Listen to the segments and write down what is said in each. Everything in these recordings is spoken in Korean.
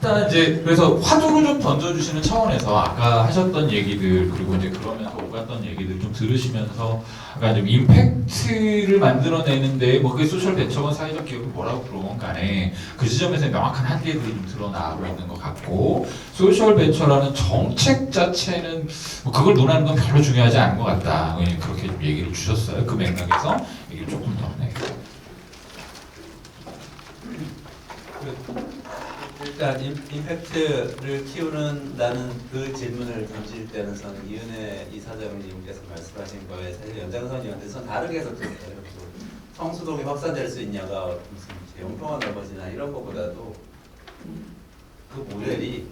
일단 이제 그래서 화두를 좀 던져주시는 차원에서 아까 하셨던 얘기들 그리고 이제 그러면서 오갔던 얘기들 좀 들으시면서 아까 좀 임팩트를 만들어내는데 뭐 그게 소셜 벤처건 사회적 기업은 뭐라고 부르건 간에 그 지점에서 명확한 한계들이 좀 드러나고 있는 것 같고 소셜 벤처라는 정책 자체는 뭐 그걸 논하는 건 별로 중요하지 않은 것 같다. 그렇게 좀 얘기를 주셨어요. 그 맥락에서 얘기를 조금 더 네. 일단 임팩트를 키우는다는 그 질문을 던질 때는 저는 이은혜 이사장님께서 말씀하신 거에 사실 연장선이었는데 전 다르게 해석했어요. 성수동이 확산될 수 있냐가 무슨 영통한 나머지나 이런 것보다도 그 모델이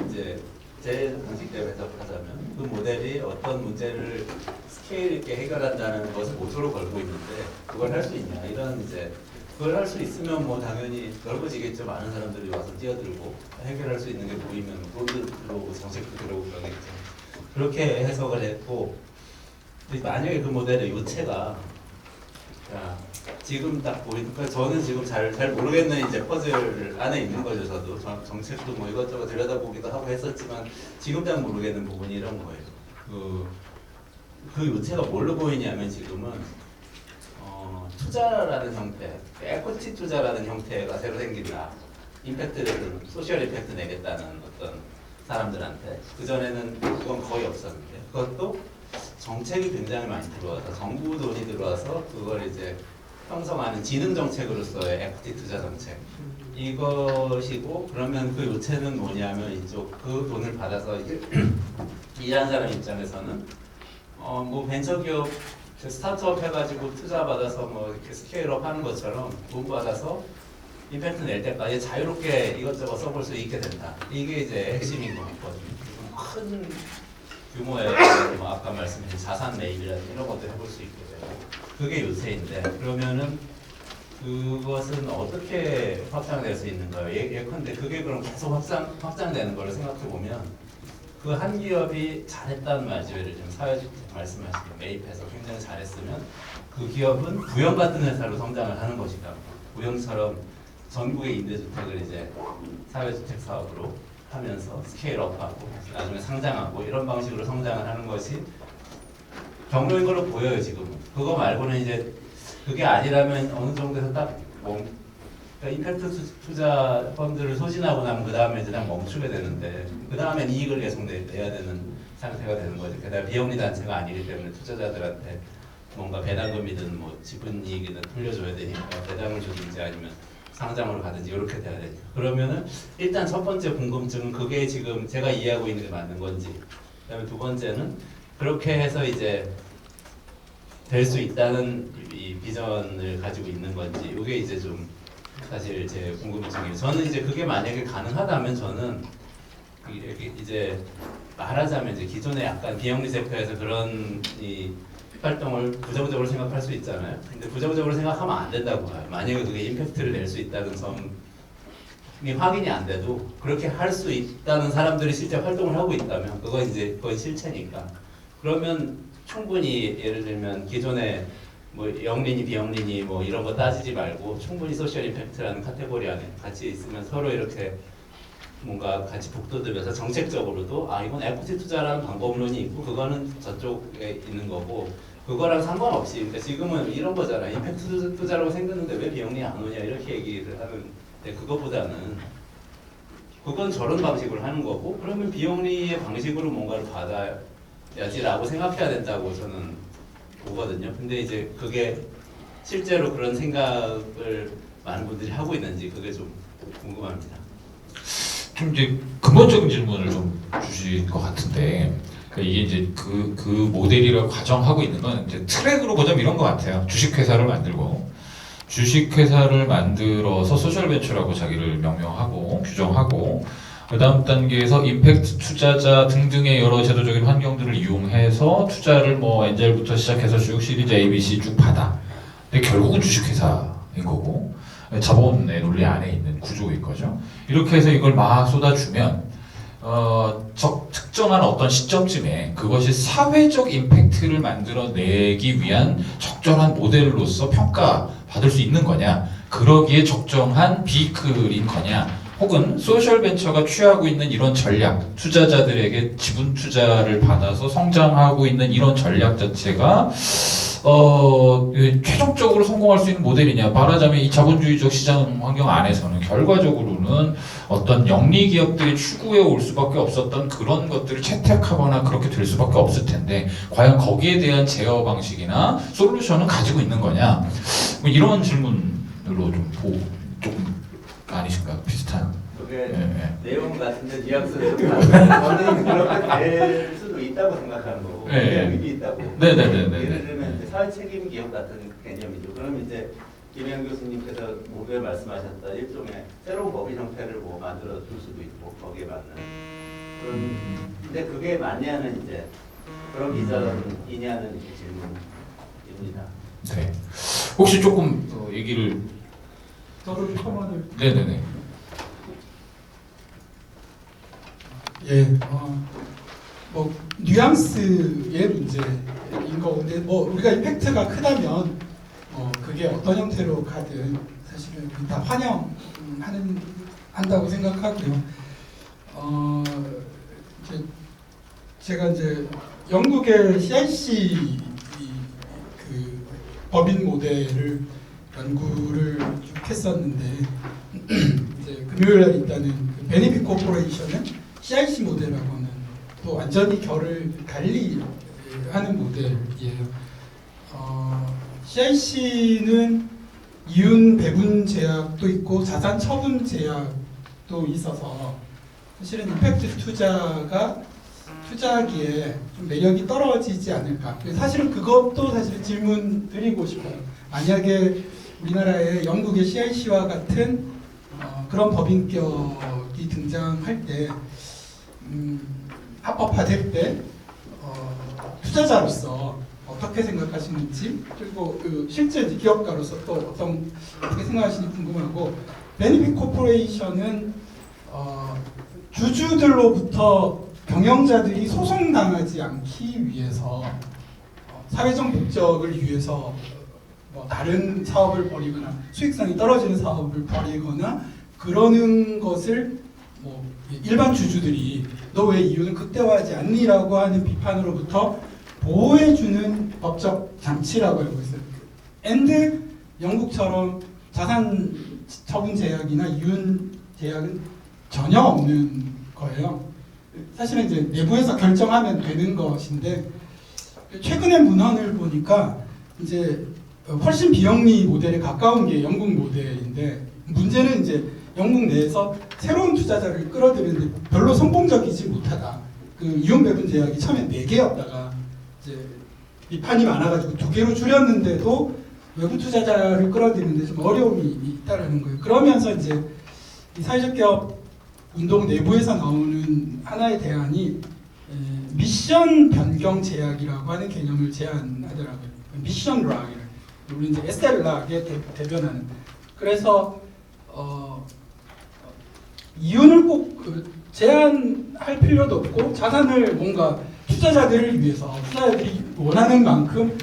이제 제 방식대로 해석하자면 그 모델이 어떤 문제를 스케일 있게 해결한다는 것을 모토로 걸고 있는데 그걸 할 수 있냐 이런 이제 그걸 할 수 있으면 뭐 당연히 넓어지겠죠. 많은 사람들이 와서 뛰어들고 해결할 수 있는 게 보이면 돈도 들어오고 정책도 들어오고 그러겠죠. 그렇게 해석을 했고 만약에 그 모델의 요체가 지금 딱 보니까 저는 지금 잘 모르겠는 이제 퍼즐 안에 있는 거죠. 저도 정책도 뭐 이것저것 들여다보기도 하고 했었지만 지금 딱 모르겠는 부분이 이런 거예요. 그 요체가 뭘로 보이냐면 지금은 투자라는 형태, 에코티 투자라는 형태가 새로 생긴다. 임팩트를 소셜 임팩트 내겠다는 어떤 사람들한테 그 전에는 그건 거의 없었는데 그것도 정책이 굉장히 많이 들어와서 정부 돈이 들어와서 그걸 이제 형성하는 지능 정책으로서의 에코티 투자 정책 이것이고 그러면 그 요체는 뭐냐면 이쪽 그 돈을 받아서 일하는 사람 입장에서는 뭐 벤처기업 스타트업 해가지고 투자 받아서 뭐 이렇게 스케일업 하는 것처럼 돈 받아서 임팩트 낼 때까지 자유롭게 이것저것 써볼 수 있게 된다. 이게 이제 핵심인 것 같거든요. 큰 규모의 뭐 아까 말씀드린 자산 매입이라든지 이런 것도 해볼 수 있게 되고 그게 요새인데 그러면은 그것은 어떻게 확장될 수 있는가요? 예컨대 그게 그럼 계속 확장되는 걸 생각해 보면 그 한 기업이 잘했다는 말이죠. 예를 들면 사회주택 말씀하신 매입해서 굉장히 잘했으면 그 기업은 구형 같은 회사로 성장을 하는 것이다. 구형처럼 전국의 임대주택을 이제 사회주택 사업으로 하면서 스케일업하고 나중에 상장하고 이런 방식으로 성장을 하는 것이 경로인 걸로 보여요. 지금은. 그거 말고는 이제 그게 아니라면 어느 정도에서 딱 그러니까 임팩트 투자 펀드를 소진하고 나면 그 다음에 그냥 멈추게 되는데 그 다음엔 이익을 계속 내야 되는 상태가 되는 거죠. 게다가 비영리 단체가 아니기 때문에 투자자들한테 뭔가 배당금이든 뭐 지분 이익이든 돌려줘야 되니까 배당을 주든지 아니면 상장으로 가든지 이렇게 돼야 되니까 그러면은 일단 첫 번째 궁금증은 그게 지금 제가 이해하고 있는 게 맞는 건지 그다음에 두 번째는 그렇게 해서 이제 될 수 있다는 이 비전을 가지고 있는 건지 이게 이제 좀 사실 제 궁금증이에요. 저는 이제 그게 만약에 가능하다면 저는 이제 말하자면 이제 기존에 약간 비영리 섹터에서 그런 이 활동을 부정적으로 생각할 수 있잖아요. 근데 부정적으로 생각하면 안 된다고 봐요. 만약에 그게 임팩트를 낼 수 있다는 점이 확인이 안 돼도 그렇게 할 수 있다는 사람들이 실제 활동을 하고 있다면 그건 이제 거의 실체니까. 그러면 충분히 예를 들면 기존에 뭐 영리니 비영리니 뭐 이런 거 따지지 말고 충분히 소셜 임팩트라는 카테고리 안에 같이 있으면 서로 이렇게 뭔가 같이 북돋으면서 정책적으로도 이건 에코티 투자라는 방법론이 있고 그거는 저쪽에 있는 거고 그거랑 상관없이 그러니까 지금은 이런 거잖아. 임팩트 투자라고 생겼는데 왜 비영리 안 오냐 이렇게 얘기를 하는데 그거보다는 그건 저런 방식으로 하는 거고 그러면 비영리의 방식으로 뭔가를 받아야지라고 생각해야 된다고 저는 보거든요. 근데 이제 그게 실제로 그런 생각을 많은 분들이 하고 있는지 그게 좀 궁금합니다. 좀 이제 근본적인 질문을 좀 주신 것 같은데 그러니까 이게 이제 그 모델이라고 가정하고 있는 건 이제 트랙으로 보자면 이런 것 같아요. 주식회사를 만들고 주식회사를 만들어서 소셜벤처라고 자기를 명명하고 규정하고 그 다음 단계에서 임팩트 투자자 등등의 여러 제도적인 환경들을 이용해서 투자를 뭐 엔젤부터 시작해서 쭉 시리즈 A, B, C 쭉 받아. 근데 결국은 주식회사인 거고 자본의 논리 안에 있는 구조인 거죠. 이렇게 해서 이걸 막 쏟아주면 특정한 어떤 시점쯤에 그것이 사회적 임팩트를 만들어내기 위한 적절한 모델로서 평가받을 수 있는 거냐, 그러기에 적정한 비클인 거냐, 혹은 소셜 벤처가 취하고 있는 이런 전략, 투자자들에게 지분 투자를 받아서 성장하고 있는 이런 전략 자체가 최종적으로 성공할 수 있는 모델이냐? 말하자면 이 자본주의적 시장 환경 안에서는 결과적으로는 어떤 영리 기업들이 추구해 올 수밖에 없었던 그런 것들을 채택하거나 그렇게 될 수밖에 없을 텐데 과연 거기에 대한 제어 방식이나 솔루션은 가지고 있는 거냐? 뭐 이런 질문으로 조금 아니신가 비슷한. 그게 예. 내용 같은데 뉘앙스는 좀 다른데 저는 그렇게 될 수도 있다고 생각하는 거고 예. 의미 있다고. 네네네네. 예를 들면 이제 사회 책임 기업 같은 개념이죠. 그럼 이제 김영 교수님께서 모두에 말씀하셨다 일종의 새로운 법인 형태를 뭐 만들어 줄 수도 있고 거기에 맞는. 근데 그게 맞냐는 이제 그런 비전이냐는 이제 질문입니다. 네. 혹시 조금 얘기를. 저도 첨언을. 네네네. 예, 뭐 뉘앙스의 문제인 거근데 뭐 우리가 임팩트가 크다면 그게 어떤 형태로 가든 사실은 다 환영한다고 생각하고요. 이제 제가 이제 영국의 CIC 그 법인 모델을 연구를 쭉 했었는데 이제 금요일날 있다는 그 베네핏 코퍼레이션은 CIC 모델하고는 또 완전히 결을 달리 하는 모델이에요. CIC는 이윤 배분 제약도 있고 자산 처분 제약도 있어서 사실은 임팩트 투자가 투자하기에 좀 매력이 떨어지지 않을까. 사실은 그것도 사실 질문 드리고 싶어요. 만약에 우리나라에 영국의 CIC와 같은 그런 법인격이 등장할 때 합법화될 때 투자자로서 어떻게 생각하시는지 그리고 그 실제 기업가로서 또 어떻게 생각하시는지 궁금하고 베네핏 코퍼레이션은 주주들로부터 경영자들이 소송당하지 않기 위해서 사회적 목적을 위해서 뭐 다른 사업을 벌이거나 수익성이 떨어지는 사업을 벌이거나 그러는 것을 뭐 일반 주주들이 너 왜 이윤을 극대화하지 않니라고 하는 비판으로부터 보호해주는 법적 장치라고 알고 있어요. 앤드 영국처럼 자산 처분 제약이나 이윤 제약은 전혀 없는 거예요. 사실은 이제 내부에서 결정하면 되는 것인데 최근의 문헌을 보니까 이제 훨씬 비영리 모델에 가까운 게 영국 모델인데 문제는 이제 영국 내에서 새로운 투자자를 끌어들이는데 별로 성공적이지 못하다. 그 이윤 배분 제약이 처음에 4개였다가 이제 비판이 많아가지고 2개로 줄였는데도 외부 투자자를 끌어들이는데 좀 어려움이 있다라는 거예요. 그러면서 이제 이 사회적 개업 운동 내부에서 나오는 하나의 대안이 미션 변경 제약이라고 하는 개념을 제안하더라고요. 미션 락이라고. 우리 이제 에스텔 락에 대변하는. 그래서 이윤을 꼭 제한할 필요도 없고 자산을 뭔가 투자자들을 위해서 투자자들이 원하는 만큼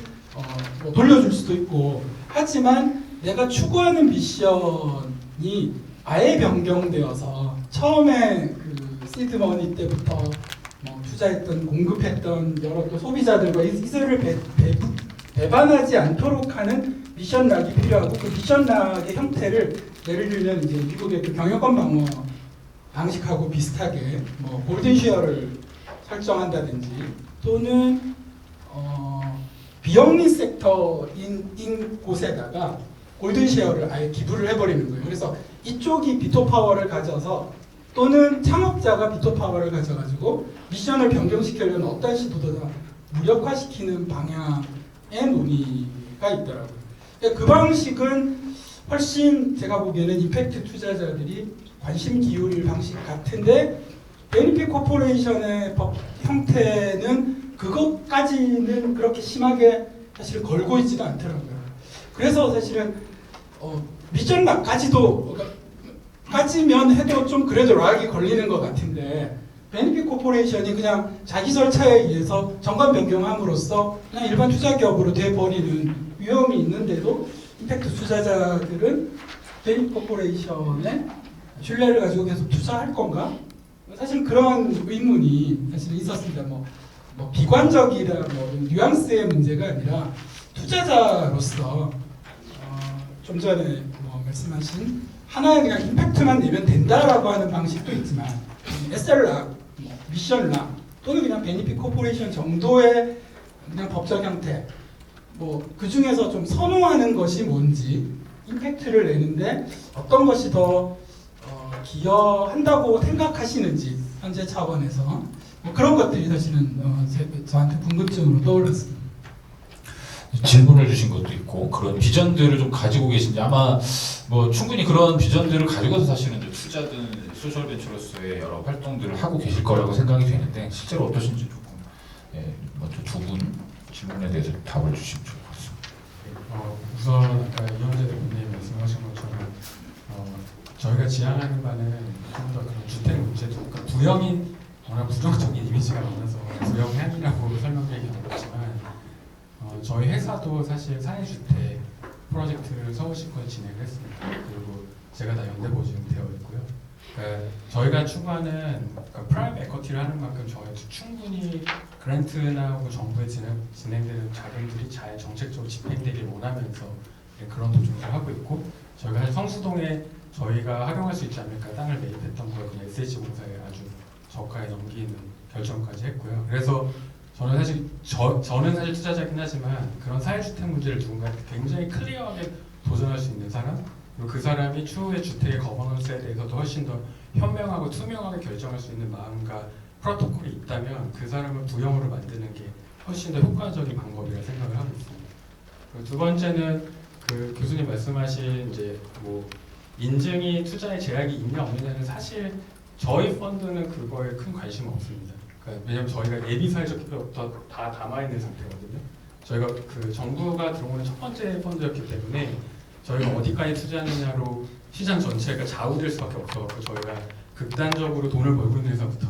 뭐 돌려줄 수도 있고 하지만 내가 추구하는 미션이 아예 변경되어서 처음에 그 시드머니 때부터 뭐 투자했던 공급했던 여러 또 소비자들과 이들을 배반하지 않도록 하는 미션 락이 필요하고 그 미션 락의 형태를 예를 들면 이제 미국의 그 경영권 방어 방식하고 비슷하게 뭐 골든 쉐어를 설정한다든지 또는 비영리 섹터인 곳에다가 골든 쉐어를 아예 기부를 해버리는 거예요. 그래서 이쪽이 비토 파워를 가져서 또는 창업자가 비토 파워를 가져가지고 미션을 변경시키려면 어떤 시도보다 무력화시키는 방향의 논의가 있더라고요. 그 방식은 훨씬 제가 보기에는 임팩트 투자자들이 관심 기울일 방식 같은데 베네핏 코퍼레이션의 법 형태는 그것까지는 그렇게 심하게 사실 걸고 있지도 않더라고요. 그래서 사실은 미션 락까지면 해도 좀 그래도 락이 걸리는 것 같은데 베네핏 코퍼레이션이 그냥 자기 절차에 의해서 정관 변경함으로써 그냥 일반 투자 기업으로 돼버리는 위험이 있는데도 임팩트 투자자들은 베네핏 코퍼레이션의 신뢰를 가지고 계속 투자할 건가? 사실 그런 의문이 사실 있었습니다. 뭐 비관적이라 뭐 뉘앙스의 문제가 아니라 투자자로서 좀 전에 뭐 말씀하신 하나의 그냥 임팩트만 내면 된다라고 하는 방식도 있지만 SL락, 뭐 미션락 또는 그냥 베니핏 코퍼레이션 정도의 그냥 법적 형태 뭐 그 중에서 좀 선호하는 것이 뭔지 임팩트를 내는데 어떤 것이 더 기여한다고 생각하시는지 현재 차원에서 뭐 그런 것들이 사실은 저한테 궁금증으로 떠올랐습니다. 질문을 주신 것도 있고 그런 비전들을 좀 가지고 계신지 아마 뭐 충분히 그런 비전들을 가지고서 사실은 이제 투자든 소셜 벤처로서의 여러 활동들을 하고 계실 거라고 생각이 되는데 실제로 어떠신지 조금 먼저 두 분 질문에 대해서 답을 주시면 좋을 것 같습니다. 우선 아까 이현재 대표님 말씀하신 것처럼 저희가 지향하는 바는 좀 더 그런 주택 문제도 그러니까 부영이 워낙 부정적인 이미지가 많아서 부영향이라고 설명드리기 어렵지만 저희 회사도 사실 사회주택 프로젝트를 서울시권에 진행을 했습니다. 그리고 제가 다 연대 보증되어 있고요. 그러니까 저희가 추구하는 프라이빗 에쿼티를 하는 만큼 저희도 충분히 그랜트나 혹은 정부에 진행되는 자금들이 잘 정책적으로 집행되길 원하면서 그런 도전을 하고 있고 저희가 사실 성수동에 저희가 활용할 수 있지 않을까 땅을 매입했던 걸 그냥 SH공사에 아주 저가에 넘기는 결정까지 했고요. 그래서 저는 사실 저는 사실 투자자긴 하지만 그런 사회주택 문제를 누군가한테 굉장히 클리어하게 도전할 수 있는 사람 그리고 그 사람이 추후에 주택의 거버넌스에 대해서도 훨씬 더 현명하고 투명하게 결정할 수 있는 마음과 프로토콜이 있다면 그 사람을 부영으로 만드는 게 훨씬 더 효과적인 방법이라 생각을 하고 있습니다. 그리고 두 번째는 그 교수님 말씀하신 이제 뭐 인증이 투자에 제약이 있냐 없느냐는 사실 저희 펀드는 그거에 큰 관심 없습니다. 그러니까 왜냐하면 저희가 예비 사회적 기업부터 다 담아 있는 상태거든요. 저희가 그 정부가 들어오는 첫 번째 펀드였기 때문에 저희가 어디까지 투자하느냐로 시장 전체가 좌우될 수밖에 없어서 저희가 극단적으로 돈을 벌고 있는 회사부터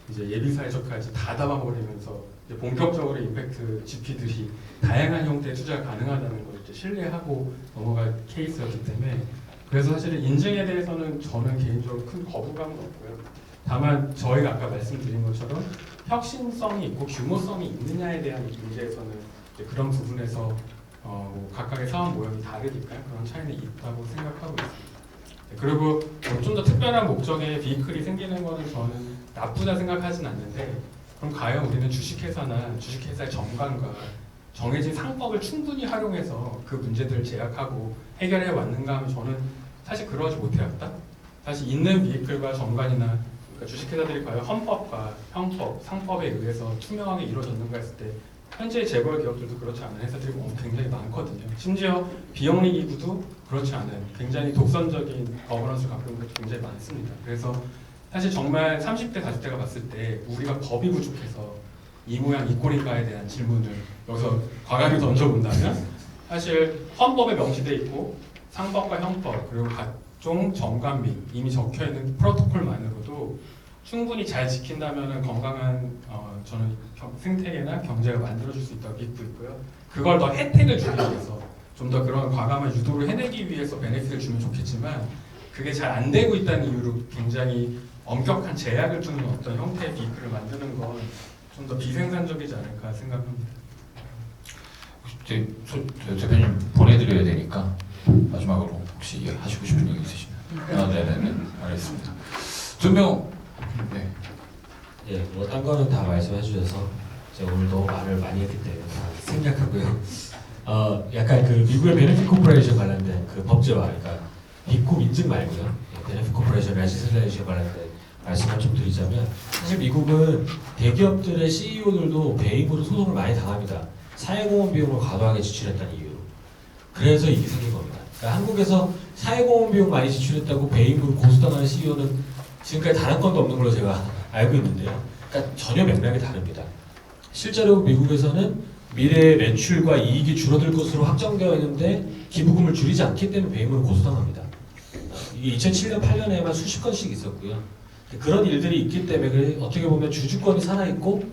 이제 예비 사회적까지 다 담아버리면서 이제 본격적으로 임팩트 GP들이 다양한 형태의 투자가 가능하다는 걸 이제 신뢰하고 넘어갈 케이스였기 때문에 그래서 사실은 인증에 대해서는 저는 개인적으로 큰 거부감은 없고요. 다만 저희가 아까 말씀드린 것처럼 혁신성이 있고 규모성이 있느냐에 대한 문제에서는 이제 그런 부분에서 뭐 각각의 사업 모형이 다르니까 그런 차이는 있다고 생각하고 있습니다. 그리고 뭐 좀 더 특별한 목적의 비클이 생기는 거는 저는 나쁘다 생각하진 않는데 그럼 과연 우리는 주식회사나 주식회사의 정관과 정해진 상법을 충분히 활용해서 그 문제들을 제약하고 해결해 왔는가 하면 저는 사실 그러지 못해왔다. 사실 있는 비클과 정관이나 그러니까 주식회사들이 과연 헌법과 형법, 상법에 의해서 투명하게 이루어졌는가 했을 때 현재 재벌 기업들도 그렇지 않은 회사들이 굉장히 많거든요. 심지어 비영리 기구도 그렇지 않은 굉장히 독선적인 거버넌스를 갖고 있는 것도 굉장히 많습니다. 그래서 사실 정말 30대, 40대가 봤을 때 우리가 법이 부족해서 이 모양 이 꼴인가에 대한 질문을 여기서 과감히 던져본다면 사실 헌법에 명시돼 있고 상법과 형법 그리고 각종 정관 및 이미 적혀있는 프로토콜만으로도 충분히 잘 지킨다면 건강한 저는 생태계나 경제가 만들어질 수 있다고 믿고 있고요. 그걸 더 혜택을 주기 위해서 좀 더 그런 과감한 유도를 해내기 위해서 베네핏을 주면 좋겠지만 그게 잘 안 되고 있다는 이유로 굉장히 엄격한 제약을 주는 어떤 형태의 비클을 만드는 건 좀 더 비생산적이지 않을까 생각합니다. 이제 대표님 보내드려야 되니까 마지막으로 혹시 하시고 싶은 얘기 있으시면 네네네 알겠습니다. 준명 네. 예, 뭐 딴 거는 다 말씀해 주셔서 제가 오늘 너무 말을 많이 했기 때문에 다 생략하고요. 약간 그 미국의 베네핏 코퍼레이션 관련된 그 법제화, 그러니까 비콤 인증 말고요. 베네핏 코퍼레이션 레지슬레이션 관련된 말씀을 좀 드리자면 사실 미국은 대기업들의 CEO들도 배임으로 소송을 많이 당합니다. 사회공헌 비용을 과도하게 지출했다는 이유로. 그래서 이게 생긴 겁니다. 그러니까 한국에서 사회공헌 비용 많이 지출했다고 배임으로 고소당하는 CEO는 지금까지 단 한 건도 없는 걸로 제가 알고 있는데요. 그러니까 전혀 맥락이 다릅니다. 실제로 미국에서는 미래의 매출과 이익이 줄어들 것으로 확정되어 있는데 기부금을 줄이지 않기 때문에 배임으로 고소당합니다. 이게 2007년, 8년에만 수십 건씩 있었고요. 그런 일들이 있기 때문에 어떻게 보면 주주권이 살아있고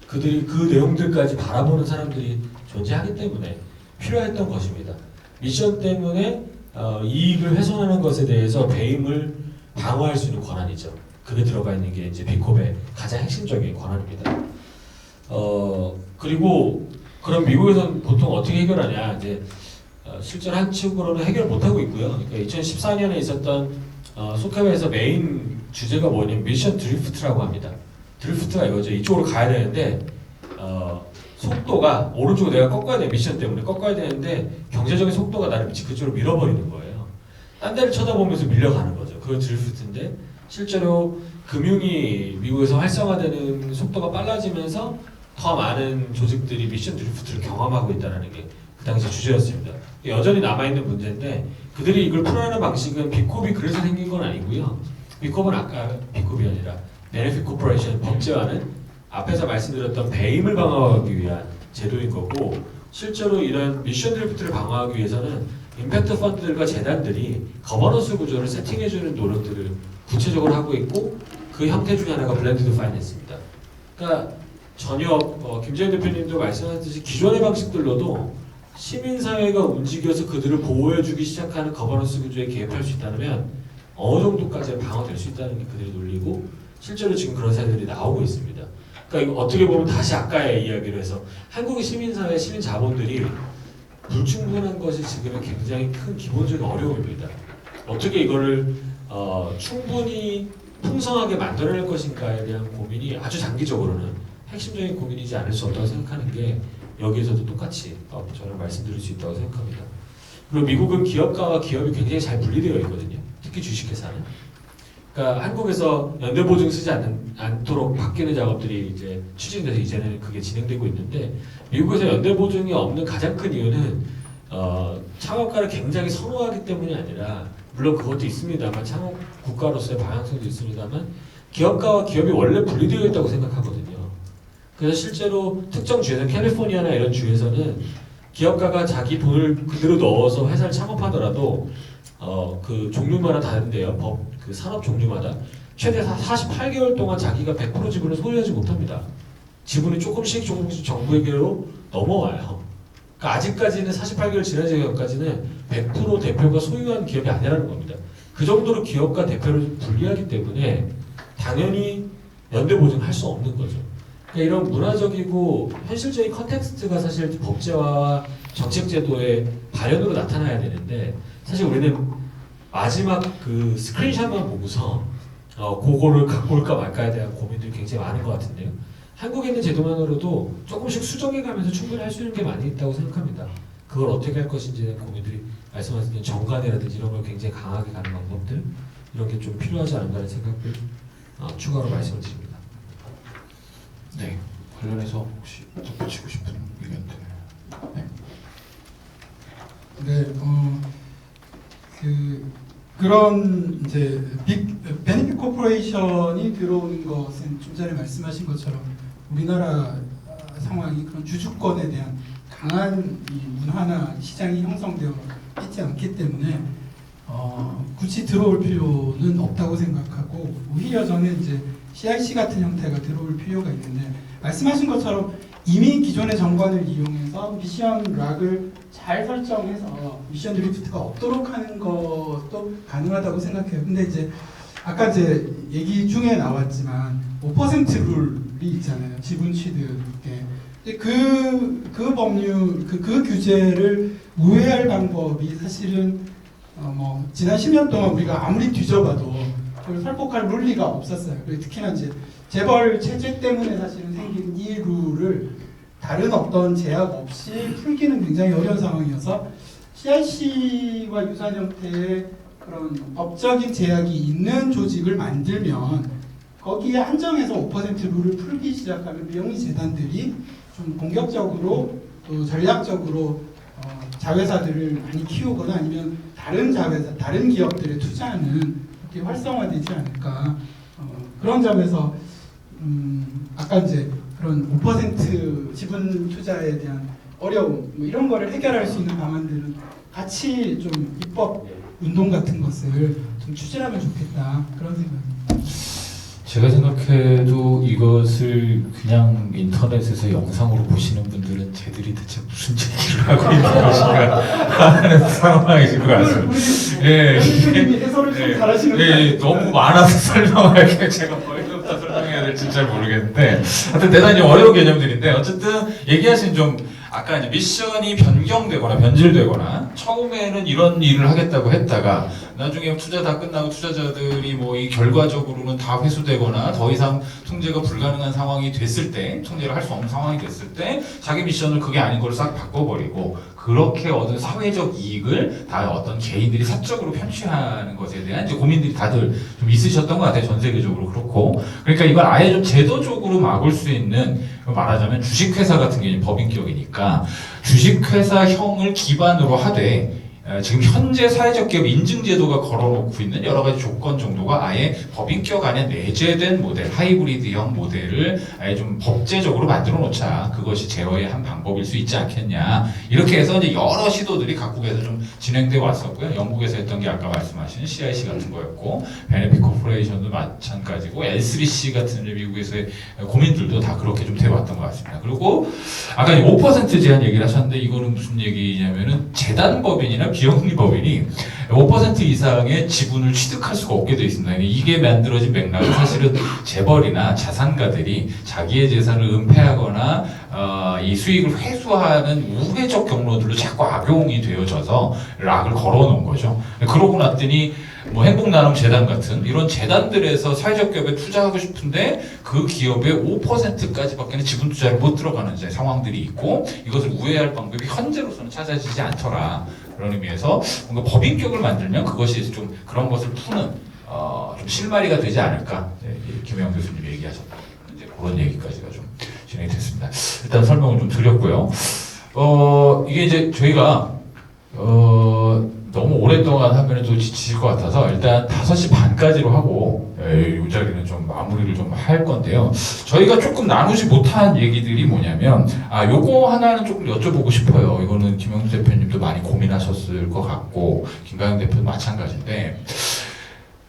그들이 그 내용들까지 바라보는 사람들이 존재하기 때문에 필요했던 것입니다. 미션 때문에 이익을 훼손하는 것에 대해서 배임을 방어할 수 있는 권한이죠. 그게 들어가 있는 게 이제 비콥의 가장 핵심적인 권한입니다. 그리고 그럼 미국에서는 보통 어떻게 해결하냐? 이제 실제로 한쪽으로는 해결 못 하고 있고요. 그러니까 2014년에 있었던 소카베에서 메인 주제가 뭐냐면 미션 드리프트라고 합니다. 드리프트가 이거죠. 이쪽으로 가야 되는데 속도가 오른쪽으로 내가 꺾어야 돼. 미션 때문에 꺾어야 되는데 경제적인 속도가 나를 미치 그쪽으로 밀어버리는 거예요. 딴 데를 쳐다보면서 밀려가는 거죠. 그거 드리프트인데 실제로 금융이 미국에서 활성화되는 속도가 빨라지면서 더 많은 조직들이 미션 드리프트를 경험하고 있다는 게 그 당시 주제였습니다. 여전히 남아있는 문제인데 그들이 이걸 풀어내는 방식은 비콥이 그래서 생긴 건 아니고요. 비콥은 아까 비콥이 아니라 베네핏 코퍼레이션 법제화는 앞에서 말씀드렸던 배임을 방어하기 위한 제도인 거고 실제로 이런 미션 드리프트를 방어하기 위해서는 임팩트 펀드들과 재단들이 거버넌스 구조를 세팅해주는 노력들을 구체적으로 하고 있고 그 형태 중에 하나가 블렌디드 파이낸스입니다. 그러니까 전혀 김재현 대표님도 말씀하셨듯이 기존의 방식들로도 시민사회가 움직여서 그들을 보호해주기 시작하는 거버넌스 구조에 개입할 수 있다면 어느 정도까지 방어될 수 있다는 게 그들이 논리고 실제로 지금 그런 사례들이 나오고 있습니다. 그러니까 이거 어떻게 보면 다시 아까의 이야기로 해서 한국의 시민사회, 시민자본들이 불충분한 것이 지금의 굉장히 큰 기본적인 어려움입니다. 어떻게 이거를 충분히 풍성하게 만들어낼 것인가에 대한 고민이 아주 장기적으로는 핵심적인 고민이지 않을 수 없다고 생각하는 게 여기에서도 똑같이 저는 말씀드릴 수 있다고 생각합니다. 그리고 미국은 기업가와 기업이 굉장히 잘 분리되어 있거든요. 특히 주식회사는. 그러니까 한국에서 연대보증 쓰지 않도록 바뀌는 작업들이 이제 추진돼서 이제는 그게 진행되고 있는데 미국에서 연대보증이 없는 가장 큰 이유는 창업가를 굉장히 선호하기 때문이 아니라 물론 그것도 있습니다만 창업 국가로서의 방향성도 있습니다만 기업가와 기업이 원래 분리되어 있다고 생각하거든요. 그래서 실제로 특정 주에서 캘리포니아나 이런 주에서는 기업가가 자기 돈을 그대로 넣어서 회사를 창업하더라도 그 종류마다 다른데요. 그 산업 종류마다 최대 48개월 동안 자기가 100% 지분을 소유하지 못합니다. 지분이 조금씩 정부에게로 넘어와요. 그러니까 아직까지는 48개월 지나지 전까지는 100% 대표가 소유한 기업이 아니라는 겁니다. 그 정도로 기업과 대표를 분리하기 때문에 당연히 연대보증할 수 없는 거죠. 그러니까 이런 문화적이고 현실적인 컨텍스트가 사실 법제화와 정책제도의 발현으로 나타나야 되는데 사실 우리는 마지막 그 스크린샷만 보고서 그거를 갖고 올까 말까에 대한 고민들이 굉장히 많은 것 같은데요. 한국에 있는 제도만으로도 조금씩 수정해가면서 충분히 할 수 있는 게 많이 있다고 생각합니다. 그걸 어떻게 할 것인지에 대한 고민들이 말씀하신 정관이라든지 이런 걸 굉장히 강하게 가는 방법들 이런 게 좀 필요하지 않은가 하는 생각을 추가로 말씀을 드립니다. 네, 관련해서 혹시 덧붙이고 싶은 의견들. 네. 그런 이제 베네핏 코퍼레이션이 들어오는 것은 좀 전에 말씀하신 것처럼 우리나라 상황이 그런 주주권에 대한 강한 이 문화나 시장이 형성되어 있지 않기 때문에 굳이 들어올 필요는 없다고 생각하고 오히려 저는 이제 CIC 같은 형태가 들어올 필요가 있는데 말씀하신 것처럼 이미 기존의 정관을 이용해서 미션 락을 잘 설정해서 미션 드리프트가 없도록 하는 것도 가능하다고 생각해요. 근데 이제 아까 이제 얘기 중에 나왔지만 5% 룰이 있잖아요. 지분 취득에. 그 법률, 그 규제를 우회할 방법이 사실은 지난 10년 동안 우리가 아무리 뒤져봐도 그걸 설득할 논리가 없었어요. 그리고 특히나 이제 재벌 체제 때문에 사실은 생긴 이 룰을 다른 어떤 제약 없이 풀기는 굉장히 어려운 상황이어서 CIC와 유사한 형태의 그런 법적인 제약이 있는 조직을 만들면 거기에 한정해서 5% 룰을 풀기 시작하면 명의 재단들이 좀 공격적으로 또 전략적으로 자회사들을 많이 키우거나 아니면 다른 자회사, 다른 기업들에 투자하는 그렇게 활성화되지 않을까. 그런 점에서 아까 이제 그런 5% 지분 투자에 대한 어려움 뭐 이런 거를 해결할 수 있는 방안들은 같이 좀 입법 운동 같은 것을 좀 추진하면 좋겠다 그런 생각입니다. 제가 생각해도 이것을 그냥 인터넷에서 영상으로 보시는 분들은 쟤들이 대체 무슨 얘기를 하고 있는 것인가 하는 상황이신 것 같습니다. 예, 교수님이 해설을 참 예, 잘하시는 것 예, 같아요. 너무 많아서 설명하기가 제가 어디서부터 설명해야 될지 잘 모르겠는데 하여튼 대단히 좀 어려운 개념들인데 어쨌든 얘기하신 좀 아까 이제 미션이 변경되거나 변질되거나 처음에는 이런 일을 하겠다고 했다가 나중에 투자 다 끝나고 투자자들이 뭐 이 결과적으로는 다 회수되거나 더 이상 통제가 불가능한 상황이 됐을 때 통제를 할 수 없는 상황이 됐을 때 자기 미션을 그게 아닌 걸로 싹 바꿔버리고 그렇게 얻은 사회적 이익을 다 어떤 개인들이 사적으로 편취하는 것에 대한 이제 고민들이 다들 좀 있으셨던 것 같아요. 전 세계적으로 그렇고 그러니까 이걸 아예 좀 제도적으로 막을 수 있는 말하자면 주식회사 같은 게 법인격이니까 주식회사형을 기반으로 하되 지금 현재 사회적 기업 인증제도가 걸어놓고 있는 여러 가지 조건 정도가 아예 법인격 안에 내재된 모델, 하이브리드형 모델을 아예 좀 법제적으로 만들어 놓자. 그것이 제어의 한 방법일 수 있지 않겠냐. 이렇게 해서 이제 여러 시도들이 각국에서 좀 진행돼 왔었고요. 영국에서 했던 게 아까 말씀하신 CIC 같은 거였고, 베네핏 코퍼레이션도 마찬가지고, L3C 같은 미국에서의 고민들도 다 그렇게 좀 돼 왔던 것 같습니다. 그리고 아까 5% 제한 얘기를 하셨는데 이거는 무슨 얘기냐면은 재단법인이나 비영리법인이 5% 이상의 지분을 취득할 수가 없게 되어 있습니다. 이게 만들어진 맥락은 사실은 재벌이나 자산가들이 자기의 재산을 은폐하거나 이 수익을 회수하는 우회적 경로들로 자꾸 악용이 되어져서 락을 걸어놓은 거죠. 그러고 났더니 뭐 행복나눔재단 같은 이런 재단들에서 사회적 기업에 투자하고 싶은데 그 기업의 5%까지밖에 지분 투자를 못 들어가는 상황들이 있고 이것을 우회할 방법이 현재로서는 찾아지지 않더라. 그런 의미에서 뭔가 법인격을 만들면 그것이 좀 그런 것을 푸는 좀 실마리가 되지 않을까. 네, 김혜영 교수님이 얘기하셨다. 이제 그런 얘기까지가 좀 진행이 됐습니다. 일단 설명을 좀 드렸고요. 이게 이제 저희가 너무 오랫동안 하면 또 지칠 것 같아서 일단 5시 반까지로 하고 이 자리는 좀 마무리를 좀 할 건데요. 저희가 조금 나누지 못한 얘기들이 뭐냐면 요거 하나는 조금 여쭤보고 싶어요. 이거는 김영수 대표님도 많이 고민하셨을 것 같고 김가영 대표도 마찬가지인데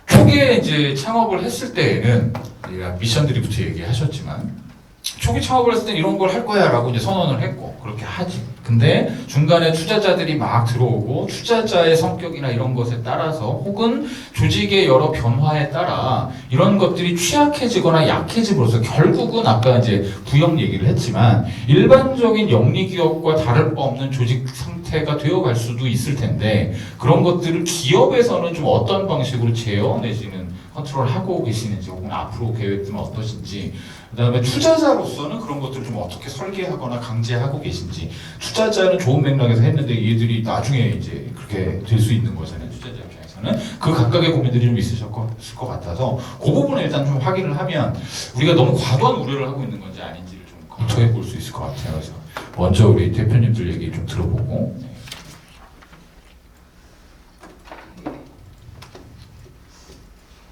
초기에 이제 창업을 했을 때에는 미션 드리프트 얘기하셨지만 초기 창업을 했을 때 이런 걸 할 거야 라고 이제 선언을 했고 그렇게 하지. 근데 중간에 투자자들이 막 들어오고 투자자의 성격이나 이런 것에 따라서 혹은 조직의 여러 변화에 따라 이런 것들이 취약해지거나 약해짐으로써 결국은 아까 이제 부역 얘기를 했지만 일반적인 영리 기업과 다를 바 없는 조직 상태가 되어갈 수도 있을 텐데 그런 것들을 기업에서는 좀 어떤 방식으로 제어 내지는 컨트롤하고 계시는지 혹은 앞으로 계획들은 어떠신지 그 다음에 투자자로서는 그런 것들을 좀 어떻게 설계하거나 강제하고 계신지 투자자는 좋은 맥락에서 했는데 얘들이 나중에 이제 그렇게 될 수 있는 거잖아요. 투자자 입장에서는 그 각각의 고민들이 좀 있으실 것 같아서 그 부분을 일단 좀 확인을 하면 우리가 너무 과도한 우려를 하고 있는 건지 아닌지를 좀 검토해 볼 수 있을 것 같아요. 그래서 먼저 우리 대표님들 얘기 좀 들어보고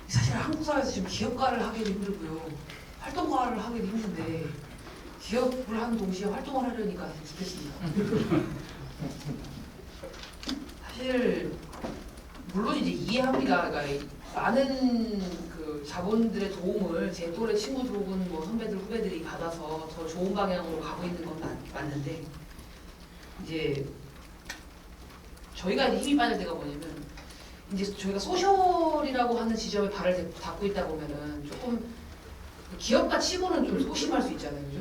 사실 한국 사회에서 지금 기업가를 하기도 힘들고요. 활동가를 하기도 힘든데 기업을 하는 동시에 활동을 하려니까 죽겠습니다. 사실 물론 이제 이해합니다. 그러니까 많은 그 자본들의 도움을 제 또래 친구들 혹은 뭐 선배들 후배들이 받아서 더 좋은 방향으로 가고 있는 건 맞는데 이제 저희가 이제 힘이 빠질 때가 뭐냐면 이제 저희가 소셜이라고 하는 지점에 발을 닫고 있다 보면은 조금 기업가 치고는 좀 소심할 수 있잖아요, 그죠?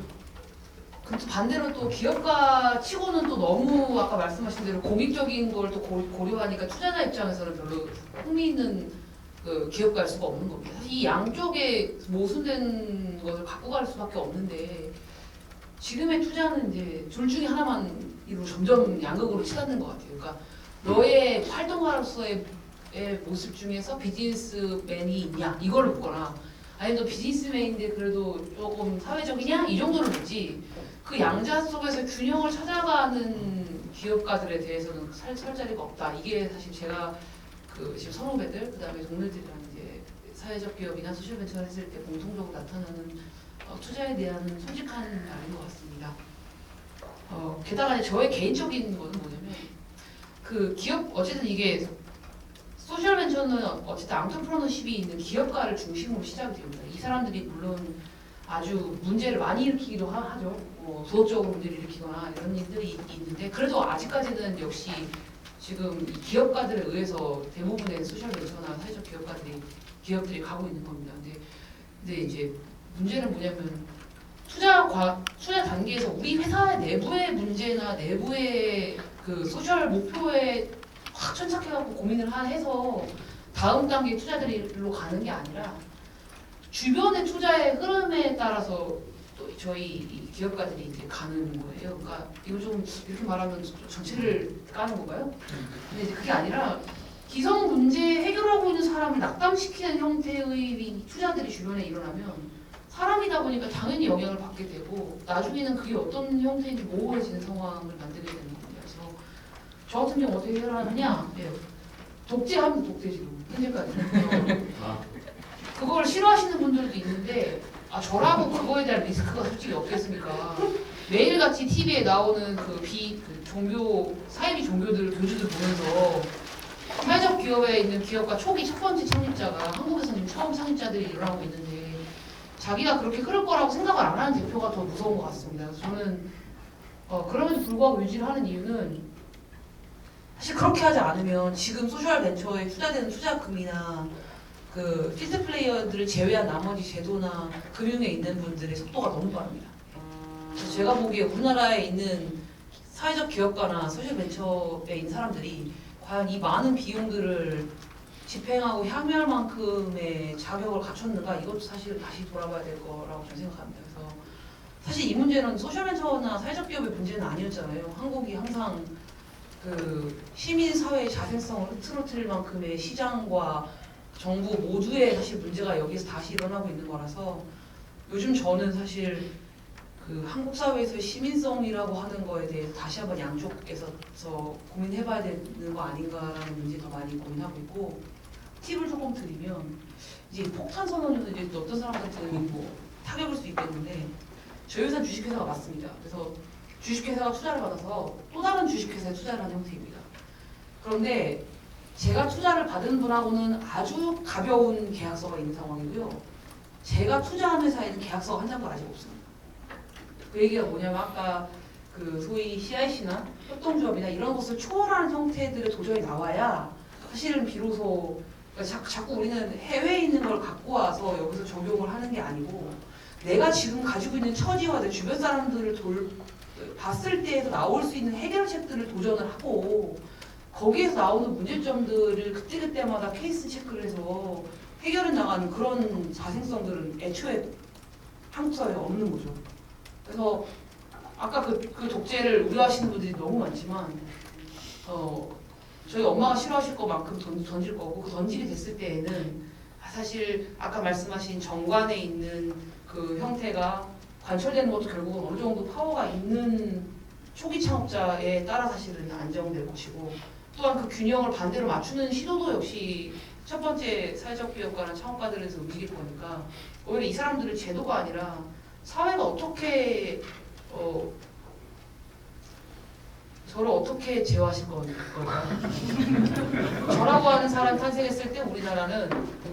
근데 반대로 또 기업가 치고는 또 너무 아까 말씀하신 대로 공익적인 걸 또 고려하니까 투자자 입장에서는 별로 흥미있는 그 기업가일 수가 없는 겁니다. 사실 이 양쪽에 모순된 것을 갖고 갈 수밖에 없는데 지금의 투자는 이제 둘 중에 하나만으로 점점 양극으로 치닫는 것 같아요. 그러니까 너의 활동가로서의 모습 중에서 비즈니스맨이 있냐 이걸 묻거나 아니면 너 비즈니스맨인데 그래도 조금 사회적이냐 이 정도는 묻지 그 양자 속에서 균형을 찾아가는 기업가들에 대해서는 살 자리가 없다. 이게 사실 제가 그 지금 선후배들 그다음에 동료들이랑 이제 사회적 기업이나 소셜벤처를 했을 때 공통적으로 나타나는 투자에 대한 솔직한 말인 것 같습니다. 게다가 이제 저의 개인적인 거는 뭐냐면 그 기업 어쨌든 이게 소셜벤처는 어쨌든 앙트프러너십이 있는 기업가를 중심으로 시작이 됩니다. 이 사람들이 물론 아주 문제를 많이 일으키기도 하죠. 도덕적으로 문제를 일으키거나 이런 일들이 있는데 그래도 아직까지는 역시 지금 이 기업가들에 의해서 대부분의 소셜 벤처나 사회적 기업들이 가고 있는 겁니다. 근데 이제 문제는 뭐냐면 투자 단계에서 우리 회사 내부의 문제나 내부의 그 소셜 목표에 확 천착해갖고 고민을 해서 다음 단계 투자들로 가는 게 아니라 주변의 투자의 흐름에 따라서 또 저희 이 기업가들이 이제 가는 거예요. 그러니까 이거 좀 이렇게 말하면 좀 정치를 까는 건가요? 근데 이제 그게 아니라 기성 문제 해결하고 있는 사람을 낙담시키는 형태의 이 투자들이 주변에 일어나면 사람이다 보니까 당연히 영향을 받게 되고 나중에는 그게 어떤 형태인지 모호해지는 상황을 만들게 되는 겁니다. 그래서 저 같은 경우 어떻게 해결하느냐? 예. 독재하면 독재지로 현재까지. 그걸 싫어하시는 분들도 있는데 저라고 그거에 대한 리스크가 솔직히 없겠습니까? 매일같이 TV에 나오는 그 종교 사이비 종교들 교주들 보면서 사회적 기업에 있는 기업가 초기 첫 번째 창립자가 한국에서는 처음 창립자들이 일어나고 있는데 자기가 그렇게 흐를 거라고 생각을 안 하는 대표가 더 무서운 것 같습니다. 그래서 저는 그럼에도 불구하고 유지를 하는 이유는 사실 그렇게 하지 않으면 지금 소셜 벤처에 투자되는 투자금이나 그 필드 플레이어들을 제외한 나머지 제도나 금융에 있는 분들의 속도가 너무 빠릅니다. 그래서 제가 보기에 우리나라에 있는 사회적 기업가나 소셜 벤처에 있는 사람들이 과연 이 많은 비용들을 집행하고 향유할 만큼의 자격을 갖췄는가 이것도 사실 다시 돌아봐야 될 거라고 저는 생각합니다. 그래서 사실 이 문제는 소셜벤처나 사회적 기업의 문제는 아니었잖아요. 한국이 항상 그 시민 사회의 자생성을 흐트러뜨릴 만큼의 시장과 정부 모두의 사실 문제가 여기서 다시 일어나고 있는 거라서 요즘 저는 사실 그 한국 사회에서의 시민성이라고 하는 거에 대해서 다시 한번 양쪽에서 고민해봐야 되는 거 아닌가라는 문제 더 많이 고민하고 있고 팁을 조금 드리면 이제 폭탄 선언에도 이제 어떤 사람한테는 뭐 타격일 수 있겠는데 저희 회사는 주식회사가 맞습니다. 그래서 주식회사가 투자를 받아서 또 다른 주식회사에 투자를 하는 형태입니다. 그런데 제가 투자를 받은 분하고는 아주 가벼운 계약서가 있는 상황이고요. 제가 투자한 회사에는 계약서가 한 장도 아직 없습니다. 그 얘기가 뭐냐면 아까 그 소위 CIC나 협동조합이나 이런 것을 초월하는 형태들이 도저히 나와야 사실은 비로소 그러니까 자꾸 우리는 해외에 있는 걸 갖고 와서 여기서 적용을 하는 게 아니고 내가 지금 가지고 있는 처지와 내 주변 사람들을 봤을 때에도 나올 수 있는 해결책들을 도전을 하고 거기에서 나오는 문제점들을 그때그때마다 케이스 체크를 해서 해결해 나가는 그런 자생성들은 애초에 한국 사회에 없는 거죠. 그래서 아까 그 독재를 우려하시는 분들이 너무 많지만 저희 엄마가 싫어하실 것만큼 던질 거고 그 던질이 됐을 때에는 사실 아까 말씀하신 정관에 있는 그 형태가 관철되는 것도 결국은 어느 정도 파워가 있는 초기 창업자에 따라 사실은 안정될 것이고 또한 그 균형을 반대로 맞추는 시도도 역시 첫 번째 사회적 기업가나 창업가들에서 움직일 거니까 오히려 이 사람들은 제도가 아니라 사회가 어떻게 저를 어떻게 제어하실 걸까요? 저라고 하는 사람이 탄생했을 때 우리나라는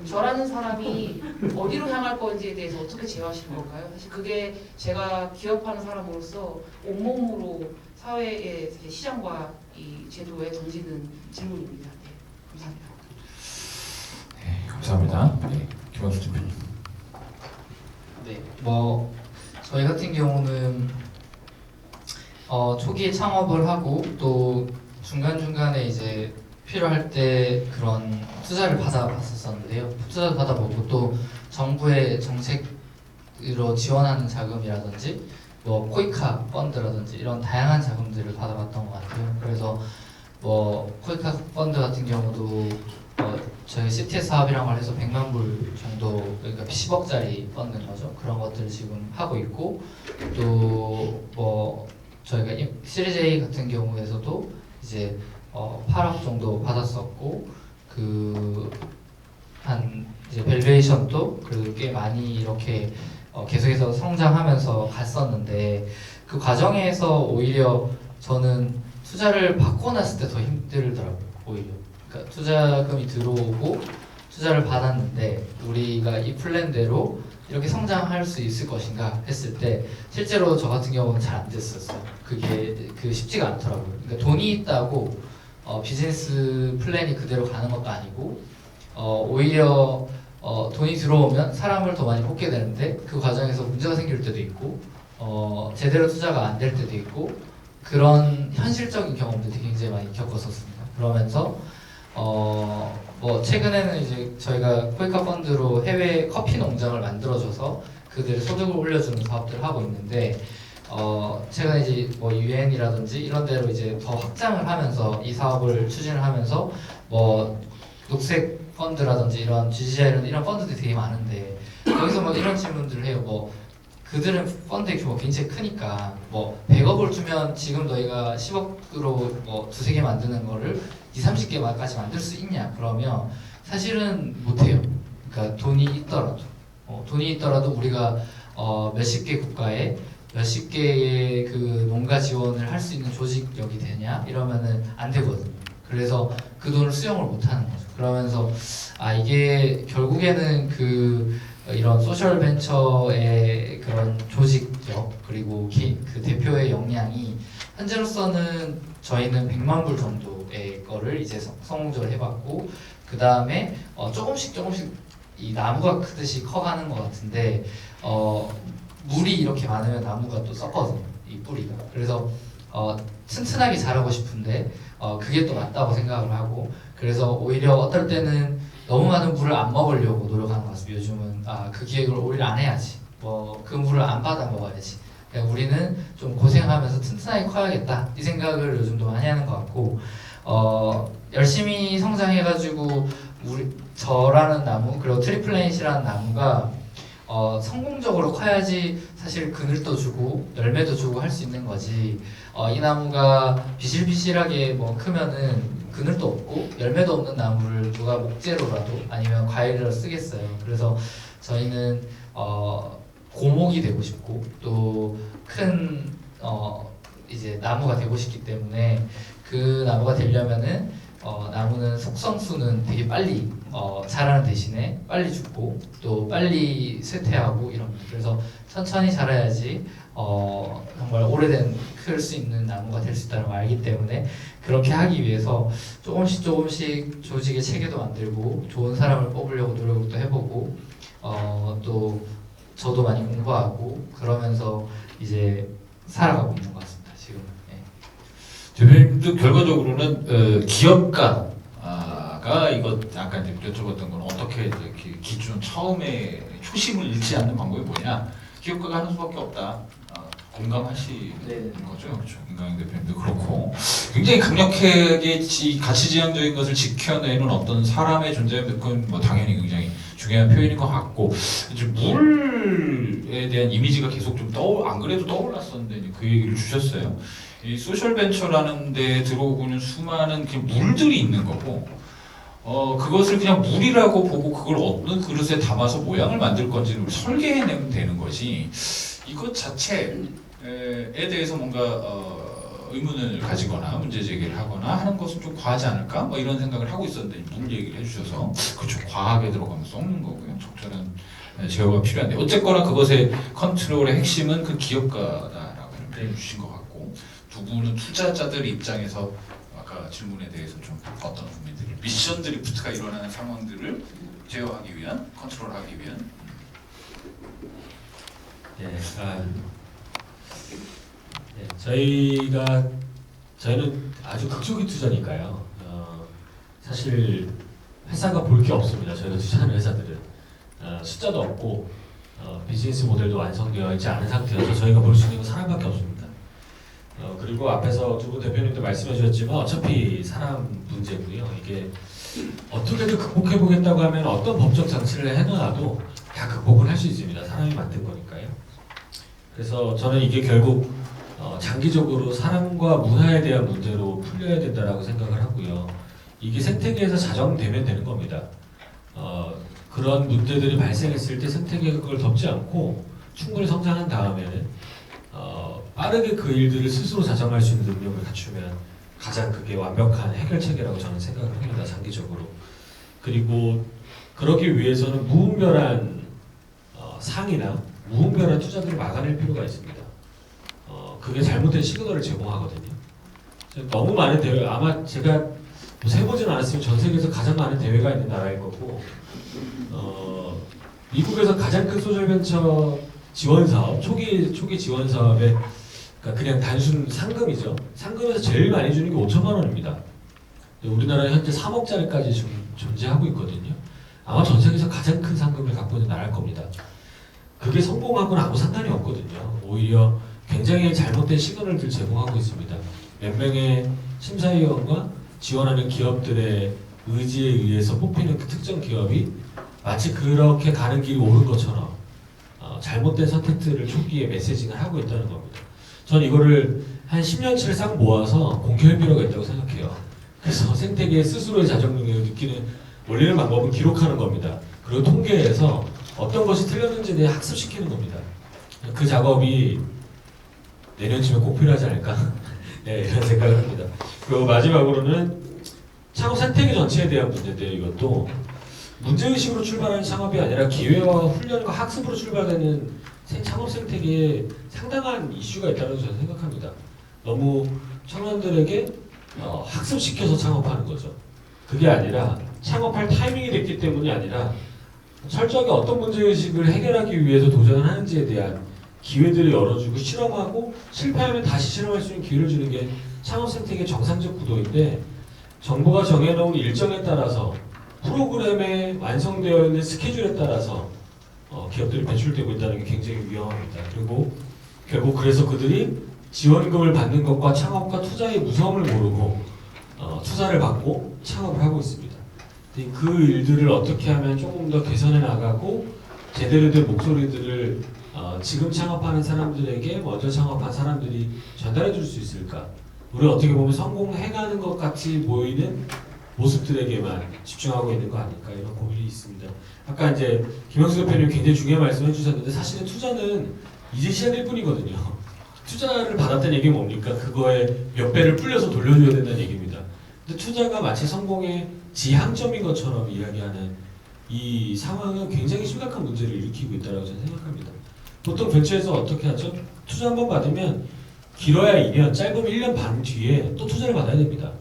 저라는 사람이 어디로 향할 건지에 대해서 어떻게 제어하실 걸까요? 사실 그게 제가 기업하는 사람으로서 온몸으로 사회의 시장과 이 제도에 던지는 질문입니다. 네, 감사합니다. 네, 감사합니다. 네, 김원수 대표님. 네, 뭐 저희 같은 경우는 초기에 창업을 하고 또 중간중간에 이제 필요할 때 그런 투자를 받아봤었는데요. 투자도 받아보고 또 정부의 정책으로 지원하는 자금이라든지 뭐 코이카 펀드라든지 이런 다양한 자금들을 받아봤던 것 같아요. 그래서 뭐 코이카 펀드 같은 경우도 저희 CTS 사업이라고 해서 100만 불 정도 그러니까 10억짜리 펀드인 거죠. 그런 것들을 지금 하고 있고 또 뭐 저희가 시리즈 A 같은 경우에서도 이제 8억 정도 받았었고 한 이제 밸류에이션도 그래도 꽤 많이 이렇게 계속해서 성장하면서 갔었는데 그 과정에서 오히려 저는 투자를 받고 났을 때 더 힘들더라고요. 오히려 그러니까 투자금이 들어오고 투자를 받았는데 우리가 이 플랜대로 이렇게 성장할 수 있을 것인가 했을 때 실제로 저 같은 경우는 잘 안 됐었어요. 그게 쉽지가 않더라고요. 그러니까 돈이 있다고 비즈니스 플랜이 그대로 가는 것도 아니고 오히려 돈이 들어오면 사람을 더 많이 뽑게 되는데 그 과정에서 문제가 생길 때도 있고 제대로 투자가 안 될 때도 있고 그런 현실적인 경험들이 굉장히 많이 겪었었습니다. 그러면서 뭐 최근에는 이제 저희가 코이카 펀드로 해외 커피 농장을 만들어줘서 그들 소득을 올려주는 사업들을 하고 있는데 최근에 이제 뭐 유엔이라든지 이런 데로 이제 더 확장을 하면서 이 사업을 추진을 하면서 뭐 녹색 펀드라든지 이런 GGI 이런 펀드들이 되게 많은데 여기서 뭐 이런 질문들을 해요. 뭐 그들은 펀드의 규모가 굉장히 크니까 뭐 100억을 주면 지금 너희가 10억으로 뭐 두세 개 만드는 거를 20-30개까지 만들 수 있냐? 그러면 사실은 못해요. 그러니까 돈이 있더라도 우리가 몇십 개 국가에 몇십 개의 그 농가 지원을 할 수 있는 조직력이 되냐? 이러면은 안 되거든요. 그래서 그 돈을 수용을 못 하는 거죠. 그러면서 이게 결국에는 이런 소셜 벤처의 그런 조직력 그리고 그 대표의 역량이 현재로서는 저희는 100만 불 정도의 거를 이제 성공적으로 해봤고 그 다음에 조금씩 이 나무가 크듯이 커가는 것 같은데 물이 이렇게 많으면 나무가 또 썩거든요. 이 뿌리가. 그래서 튼튼하게 자라고 싶은데 그게 또 맞다고 생각을 하고 그래서 오히려 어떨 때는 너무 많은 물을 안 먹으려고 노력하는 것 같습니다. 요즘은 그 기획을 오히려 안 해야지. 뭐 그 물을 안 받아 먹어야지. 그러니까 우리는 좀 고생하면서 튼튼하게 커야겠다. 이 생각을 요즘도 많이 하는 것 같고 열심히 성장해가지고 저라는 나무 그리고 트리플레닛이라는 나무가 성공적으로 커야지 사실 그늘도 주고 열매도 주고 할 수 있는 거지. 이 나무가 비실비실하게 뭐 크면은 그늘도 없고 열매도 없는 나무를 누가 목재로라도 아니면 과일로 쓰겠어요. 그래서 저희는 고목이 되고 싶고 또 큰 이제 나무가 되고 싶기 때문에 그 나무가 되려면은 나무는 속성수는 되게 빨리 자라는 대신에 빨리 죽고 또 빨리 쇠퇴하고 이럽니다. 그래서 천천히 자라야지 정말 오래된 클 수 있는 나무가 될 수 있다는 걸 알기 때문에 그렇게 하기 위해서 조금씩 조직의 체계도 만들고 좋은 사람을 뽑으려고 노력도 해보고 또 저도 많이 공부하고 그러면서 이제 살아가고 있는 것 같습니다. 지금. 대표님도 결과적으로는 기업가가 이거 아까 이제 여쭤봤던 건 어떻게 이제 기준 처음에 초심을 잃지 않는 방법이 뭐냐? 기업가가 하는 수밖에 없다. 공감하시는 거죠, 그렇죠? 김강현 대표님도 그렇고 굉장히 강력하게 가치지향적인 것을 지켜내는 어떤 사람의 존재는 뭐 당연히 굉장히 중요한 표현인 것 같고 이제 물에 대한 이미지가 계속 좀 안 그래도 떠올랐었는데 그 얘기를 주셨어요. 이 소셜 벤처라는 데 들어오고는 수많은 물들이 있는 거고 그것을 그냥 물이라고 보고 그걸 어느 그릇에 담아서 모양을 만들 건지를 설계해내면 되는 거지 이것 자체에 대해서 뭔가 의문을 가지거나 문제 제기를 하거나 하는 것은 좀 과하지 않을까? 뭐 이런 생각을 하고 있었는데 물 얘기를 해주셔서 그렇죠. 과하게 들어가면 썩는 거고요. 적절한 제어가 필요한데 어쨌거나 그것의 컨트롤의 핵심은 그 기업가다라고 표현해 주신 것 같고 두 분은 투자자들 입장에서 아까 질문에 대해서 좀 어떤 부분들을 미션 드리프트가 일어나는 상황들을 제어하기 위한 컨트롤하기 위한 저희는 아주 극초기 투자니까요. 사실 회사가 볼 게 없습니다. 저희가 투자하는 회사들은 숫자도 없고 비즈니스 모델도 완성되어 있지 않은 상태여서 저희가 볼 수 있는 건 사람밖에 없습니다. 그리고 앞에서 두 분 대표님도 말씀해 주셨지만 어차피 사람 문제고요. 이게 어떻게든 극복해 보겠다고 하면 어떤 법적 장치를 해놔도 다 극복을 할 수 있습니다. 사람이 만든 거니까요. 그래서 저는 이게 결국 장기적으로 사람과 문화에 대한 문제로 풀려야 된다라고 생각을 하고요. 이게 생태계에서 자정되면 되는 겁니다. 그런 문제들이 발생했을 때 생태계가 그걸 덮지 않고 충분히 성장한 다음에는 빠르게 그 일들을 스스로 자정할 수 있는 능력을 갖추면 가장 그게 완벽한 해결 체계라고 저는 생각을 합니다. 장기적으로. 그리고 그러기 위해서는 무분별한 상이나 무분별한 투자들을 막아낼 필요가 있습니다. 그게 잘못된 시그널을 제공하거든요. 너무 많은 대회 아마 제가 뭐 세보진 않았으면 전 세계에서 가장 많은 대회가 있는 나라일 거고 미국에서 가장 큰 소셜벤처 지원 사업, 초기 지원 사업에 그러니까 그냥 단순 상금이죠. 상금에서 제일 많이 주는 게 5천만 원입니다. 우리나라는 현재 3억짜리까지 지금 존재하고 있거든요. 아마 전 세계에서 가장 큰 상금을 갖고 있는 나라일 겁니다. 그게 성공하고는 아무 상관이 없거든요. 오히려 굉장히 잘못된 시그널들 제공하고 있습니다. 몇 명의 심사위원과 지원하는 기업들의 의지에 의해서 뽑히는 그 특정 기업이 마치 그렇게 가는 길이 옳은 것처럼 잘못된 선택들을 초기에 메시징을 하고 있다는 겁니다. 전 이거를 한 10년치를 싹 모아서 공개할 필요가 있다고 생각해요. 그래서 생태계 스스로의 자정 능력을 느끼는 원리는 방법은 기록하는 겁니다. 그리고 통계에서 어떤 것이 틀렸는지에 대해 학습시키는 겁니다. 그 작업이 내년쯤에 꼭 필요하지 않을까? 네, 이런 생각을 합니다. 그리고 마지막으로는 창업 생태계 전체에 대한 문제인데요. 이것도 문제의식으로 출발하는 창업이 아니라 기회와 훈련과 학습으로 출발하는 창업 생태계에 상당한 이슈가 있다고 저는 생각합니다. 너무 청년들에게 학습시켜서 창업하는 거죠. 그게 아니라 창업할 타이밍이 됐기 때문이 아니라 철저하게 어떤 문제의식을 해결하기 위해서 도전을 하는지에 대한 기회들을 열어주고 실험하고 실패하면 다시 실험할 수 있는 기회를 주는 게 창업 생태계의 정상적 구도인데 정부가 정해놓은 일정에 따라서 프로그램에 완성되어 있는 스케줄에 따라서 기업들이 배출되고 있다는 게 굉장히 위험합니다. 그리고 결국 그래서 그들이 지원금을 받는 것과 창업과 투자의 무서움을 모르고 투자를 받고 창업을 하고 있습니다. 그 일들을 어떻게 하면 조금 더 개선해 나가고 제대로 된 목소리들을 지금 창업하는 사람들에게 먼저 창업한 사람들이 전달해 줄 수 있을까? 우리 어떻게 보면 성공해가는 것 같이 보이는 모습들에게만 집중하고 있는 거 아닐까 이런 고민이 있습니다. 아까 이제 김영수 대표님 굉장히 중요한 말씀을 해주셨는데 사실은 투자는 이제 시작일 뿐이거든요. 투자를 받았다는 얘기는 뭡니까? 그거에 몇 배를 불려서 돌려줘야 된다는 얘기입니다. 근데 투자가 마치 성공의 지향점인 것처럼 이야기하는 이 상황은 굉장히 심각한 문제를 일으키고 있다고 저는 생각합니다. 보통 벤처에서 어떻게 하죠? 투자 한번 받으면 길어야 2년, 짧으면 1년 반 뒤에 또 투자를 받아야 됩니다.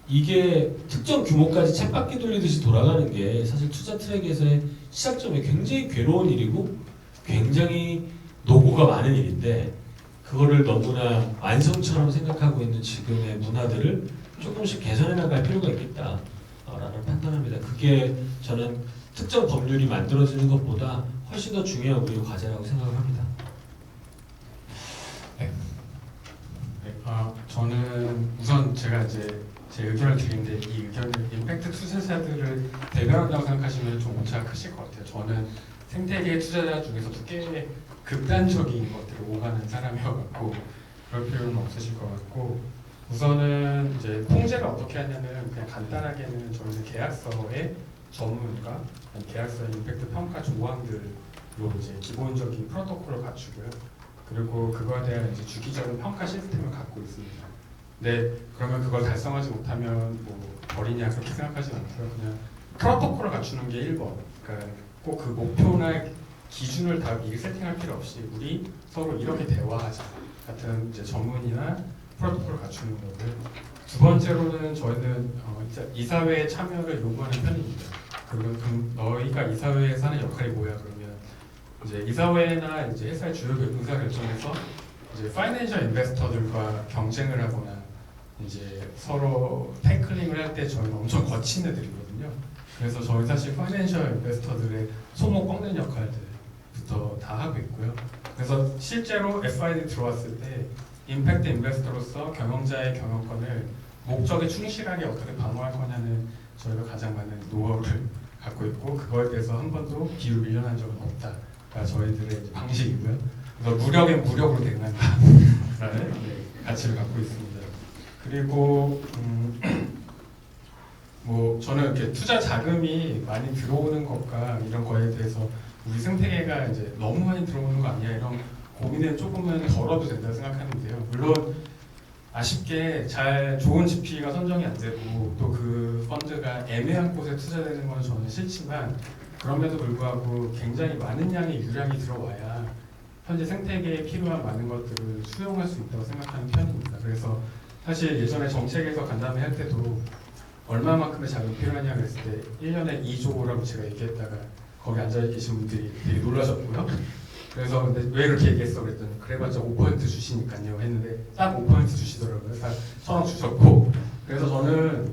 이게 특정 규모까지 쳇바퀴 돌리듯이 돌아가는 게 사실 투자 트랙에서의 시작점에 굉장히 괴로운 일이고 굉장히 노고가 많은 일인데 그거를 너무나 완성처럼 생각하고 있는 지금의 문화들을 조금씩 개선해 나갈 필요가 있겠다라는 판단합니다. 그게 저는 특정 법률이 만들어지는 것보다 훨씬 더 중요한 우리 과제라고 생각을 합니다. 네, 저는 우선 제가 이제 제 의견을 드리는데 이 의견을 임팩트 투자자들을 대변한다고 생각하시면 좀 오차가 크실 것 같아요. 저는 생태계 투자자 중에서도 꽤 극단적인 것들을 오가는 사람이어갖고 그럴 필요는 없으실 것 같고 우선은 이제 통제를 어떻게 하냐면 그냥 간단하게는 저희는 계약서에 전문가, 계약서의 임팩트 평가 조항들로 이제 기본적인 프로토콜을 갖추고요. 그리고 그거에 대한 이제 주기적인 평가 시스템을 갖고 있습니다. 네, 그러면 그걸 달성하지 못하면 뭐 버리냐 그렇게 생각하지 않고요. 그냥 프로토콜을 갖추는 게 1번. 그러니까 꼭 그 목표나 기준을 다 미리 세팅할 필요 없이 우리 서로 이렇게 대화하자 같은 이제 전문이나 프로토콜을 갖추는 거고요. 두 번째로는 저희는 이사회의 참여를 요구하는 편입니다. 그러면 너희가 이사회에서 하는 역할이 뭐야? 그러면 이제 이사회나 이제 회사의 주요 의사 결정에서 이제 파이낸셜 인베스터들과 경쟁을 하거나 이제 서로 태클링을 할 때 저희는 엄청 거친 애들이거든요. 그래서 저희 사실 파이낸셜 인베스터들의 손목 꺾는 역할들부터 다 하고 있고요. 그래서 실제로 FID 들어왔을 때 임팩트 인베스터로서 경영자의 경영권을 목적에 충실하게 어떻게 방어할 거냐는 저희가 가장 많은 노하우를 갖고 있고 그거에 대해서 한 번도 뒤로 밀려난 적은 없다가 저희들의 이제 방식이고요. 그래서 무력엔 무력으로 대응한다라는 가치를 갖고 있습니다. 그리고 뭐 저는 이렇게 투자 자금이 많이 들어오는 것과 이런 거에 대해서 우리 생태계가 이제 너무 많이 들어오는 거 아니야 이런 고민은 조금은 덜어도 된다고 생각하는데요. 물론 아쉽게 좋은 GP가 선정이 안 되고 또 그 펀드가 애매한 곳에 투자되는 건 저는 싫지만 그럼에도 불구하고 굉장히 많은 양의 유량이 들어와야 현재 생태계에 필요한 많은 것들을 수용할 수 있다고 생각하는 편입니다. 그래서 사실 예전에 정책에서 간담회 할 때도 얼마만큼의 자금이 필요하냐 그랬을 때 1년에 2조라고 제가 얘기했다가 거기 앉아 계신 분들이 되게 놀라셨고요. 그래서 근데 왜 그렇게 얘기했어 그랬더니 그래봤자 5% 주시니까요 했는데 딱 5% 주시더라고요. 딱 1,000원 주셨고 그래서 저는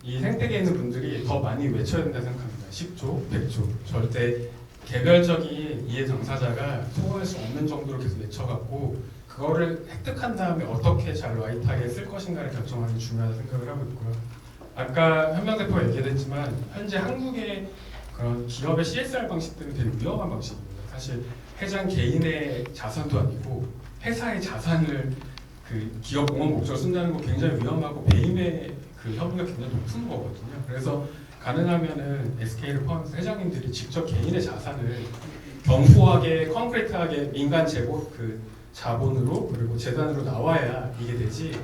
이 생태계에 있는 분들이 더 많이 외쳐야 된다 생각합니다. 10조, 100조 절대 개별적인 이해 당사자가 소화할 수 없는 정도로 계속 외쳐갖고 그거를 획득한 다음에 어떻게 잘 라이트하게 쓸 것인가를 결정하는 게 중요하다 생각을 하고 있고요. 아까 현명 대표가 얘기했지만 현재 한국의 그런 기업의 CSR 방식들은 되게 위험한 방식입니다. 사실 회장 개인의 자산도 아니고 회사의 자산을 그 기업 공헌 목적으로 쓴다는 거 굉장히 위험하고 배임의 그 혐의가 굉장히 높은 거거든요. 그래서 가능하면은 SK를 포함해서 회장님들이 직접 개인의 자산을 견고하게 콘크리트하게 민간 재고 그 자본으로 그리고 재단으로 나와야 이게 되지.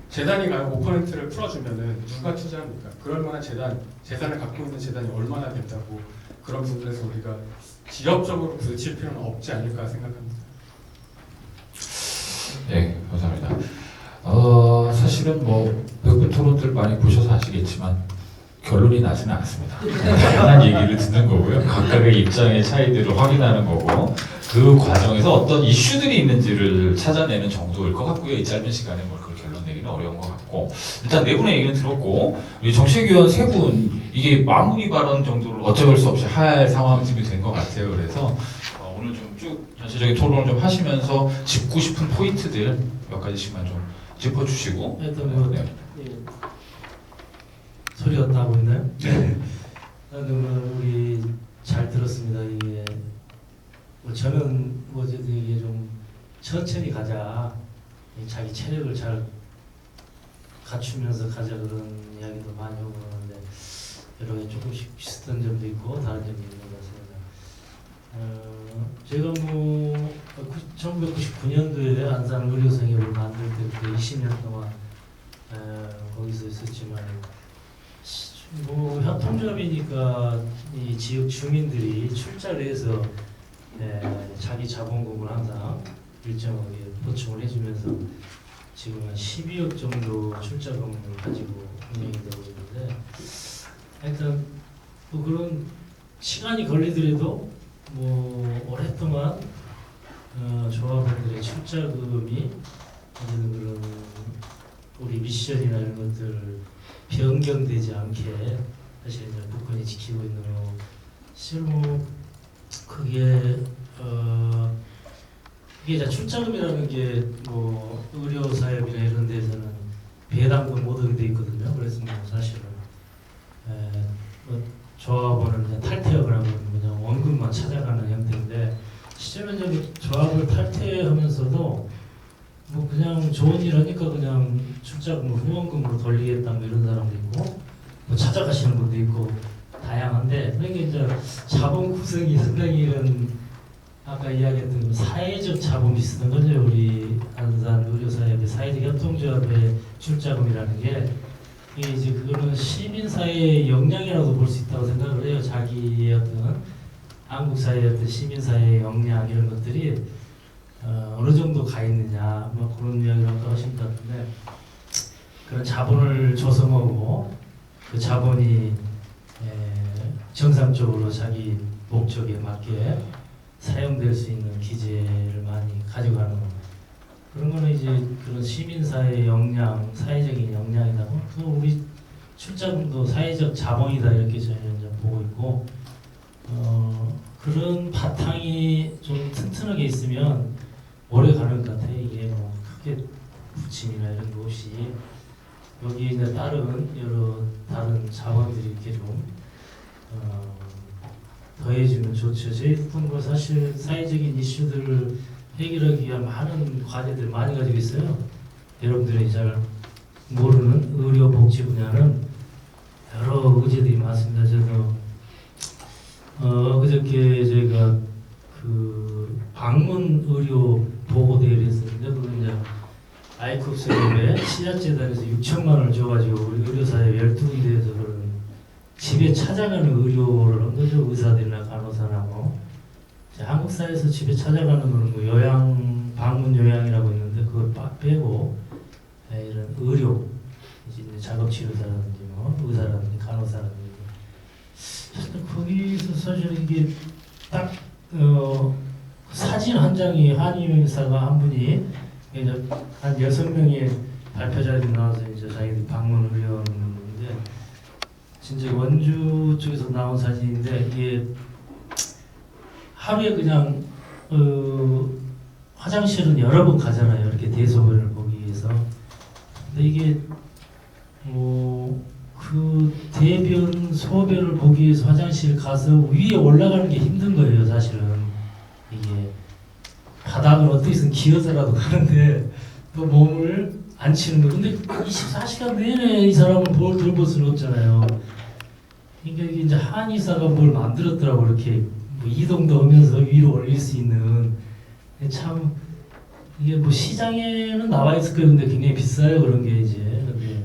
재단이 가요 5%를 풀어주면은 누가 투자합니까? 그럴 만한 재산을 갖고 있는 재단이 얼마나 된다고 그런 부분에서 우리가 지역적으로 부딪힐 필요는 없지 않을까 생각합니다. 네, 감사합니다. 사실은 뭐 몇분 토론들 많이 보셔서 아시겠지만 결론이 나지는 않습니다. 다양한 얘기를 듣는 거고요. 각각의 입장의 차이들을 확인하는 거고 그 과정에서 어떤 이슈들이 있는지를 찾아내는 정도일 것 같고요. 이 짧은 시간에 뭘 그걸 결론 내기는 어려운 것 같고 일단 네 분의 얘기는 들었고 우리 정책위원 세 분 이게 마무리 발언 정도를 어쩔 수 없이 할 상황이 된 것 같아요. 그래서 오늘 좀 쭉 전체적인 토론을 좀 하시면서 짚고 싶은 포인트들 몇 가지씩만 좀 짚어주시고 일단 뭐 네. 예. 소리가 나고 있나요? 네. 우리 잘 들었습니다. 이게 뭐 저는 어제도 이게 좀 천천히 가자, 자기 체력을 잘 갖추면서 가자 그런 이야기도 많이 하고 그러는데 여러 개 조금씩 비슷한 점도 있고 다른 점도 있는 것 같습니다. 제가 뭐 1999년도에 안산 의료생협을 만들 때부터 20년 동안 거기서 있었지만 뭐 협동조합이니까 이 지역 주민들이 출자를 해서 자기 자본금을 항상 일정하게 보충을 해주면서 지금 한 12억 정도 출자금을 가지고 운영이 되고 있는데 하여튼 뭐 그런 시간이 걸리더라도 뭐 오랫동안 조합원들의 출자금이 어쨌든 그런 우리 미션이나 이런 것들 변경되지 않게 사실 이제 국권이 지키고 있는 거 사실 뭐 그게 이게 이제 출자금이라는 게 뭐 의료 사업이나 이런 데서는 배당금 모든 데 있거든요. 그래서 뭐 사실은 뭐 조합원을 이제 탈퇴하고 그냥 원금만 찾아가는 형태인데 실제로 조합을 탈퇴하면서도 뭐 그냥 좋은 일 하니까 그냥 출자금을 후원금으로 돌리겠다 뭐 이런 사람도 있고 뭐 찾아가시는 분도 있고 다양한데 그러니까 이제 자본 구성이 상당히 이런 아까 이야기했던 사회적 자본 비슷한 거죠. 우리 안산 의료사협의 사회적 협동조합의 출자금이라는 게 이게 이제 그거는 시민사회의 역량이라도 볼 수 있다고 생각을 해요. 자기의 어떤 한국사회의 어떤 시민사회의 역량 이런 것들이 어느 정도 가 있느냐 뭐 그런 이야기를 아까 하신 것 같은데 그런 자본을 조성하고 그 자본이 정상적으로 자기 목적에 맞게 사용될 수 있는 기재를 많이 가져가는 거. 그런 거는 이제 그런 시민사회의 역량, 사회적인 역량이다. 또 우리 출자금도 사회적 자본이다 이렇게 저희는 이제 보고 있고 그런 바탕이 좀 튼튼하게 있으면 오래 가는 것 같아요. 이게 뭐 크게 부침이나 이런 거 없이 여기 이제 다른 여러 다른 자원들이 이렇게 좀 더해지면 좋죠. 저희도 뭐 사실 사회적인 이슈들을 해결하기 위한 많은 과제들 많이 가지고 있어요. 여러분들이 잘 모르는 의료복지 분야는 여러 의제들이 많습니다. 저도 그저께 저희가 그 방문 의료 보고대회를 했었는데 그건 이제 아이쿱스협회 시작재단에서 6천만 원을 줘가지고 우리 의료사회 12군데에서 그런 집에 찾아가는 의료를 한 거죠. 의사들이나 간호사나 뭐 한국 사회에서 집에 찾아가는 거는 뭐 요양 방문 요양이라고 있는데 그걸 빼고 이런 의료 이제 작업 치료사라든지 의사라든지 간호사라든지. 거기서 사실 이게 딱 사진 한 장이 한의사가 한 분이 이제 한 6명의 발표자들이 나와서 이제 자기들 방문 의뢰하는데 진짜 원주 쪽에서 나온 사진인데 이게 하루에 그냥 화장실은 여러 번 가잖아요. 이렇게 대소변을 보기 위해서. 근데 이게 그 대변, 소변을 보기 위해서 화장실 가서 위에 올라가는 게 힘든 거예요, 사실은. 이게 바닥을 어떻게든 기어서라도 가는데 또 몸을 안 치는 거. 근데 24시간 내내 이 사람은 뭘 들볼 수는 없잖아요. 그러니까 이게 이제 한의사가 뭘 만들었더라고. 이렇게 뭐 이동도 하면서 위로 올릴 수 있는. 참 이게 뭐 시장에는 나와 있을 거예요. 근데 굉장히 비싸요, 그런 게 이제. 근데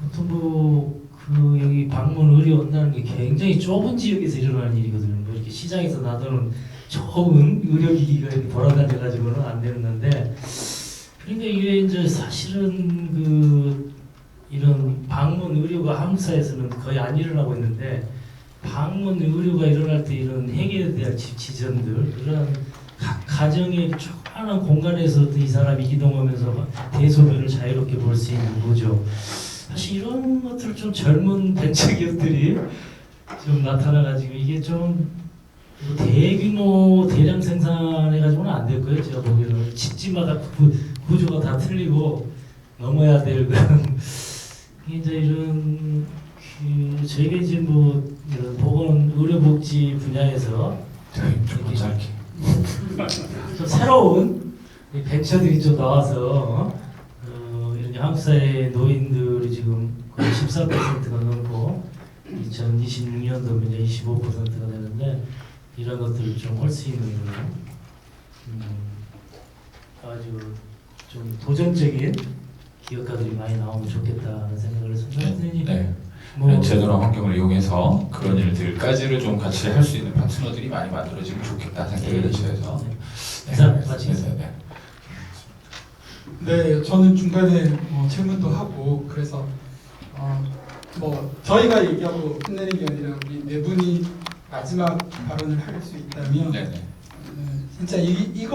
보통 뭐 그 여기 방문 의료 온다는 게 굉장히 좁은 지역에서 일어나는 일이거든요. 뭐 이렇게 시장에서 나도는 좁은 의료기기가 이렇게 돌아다녀가지고는 안 되는 건데, 그러니까 이게 이제 사실은 그 이런 방문 의료가 한국 사회에서는 거의 안 일어나고 있는데, 방문 의료가 일어날 때 이런 행위에 대한 지점들, 그런 각 가정의 조그마한 공간에서도 이 사람이 이동하면서 대소변을 자유롭게 볼 수 있는 거죠. 사실 이런 것들 좀 젊은 벤처기업들이 좀 나타나가지고 이게 좀 대규모 대량 생산해가지고는 안 될 거예요. 제가 보기에는 집집마다 구조가 다 틀리고 넘어야 될 그런 이제 이런 그 저희가 이제 뭐 이런 보건 의료복지 분야에서 좀 짧게. 좀 새로운 벤처들이 좀 나와서 이런 한국 사회 노인들이 지금 거의 14%가 넘고 2026년도면 이제 25%가 되는데 이런 것들을 좀 할 수 있는 거는 아주 좀 도전적인 기업가들이 많이 나오면 좋겠다는 생각을 해서 선생님 뭐 제도나 환경을 이용해서 그런 일들까지를 좀 같이 할 수 있는 파트너들이 많이 만들어지면 좋겠다 생각을 해서 네, 저는 중간에 질문도 하고 그래서 뭐 저희가 얘기하고 끝내는 게 아니라 우리 네 분이 마지막 발언을 할 수 있다면 진짜 이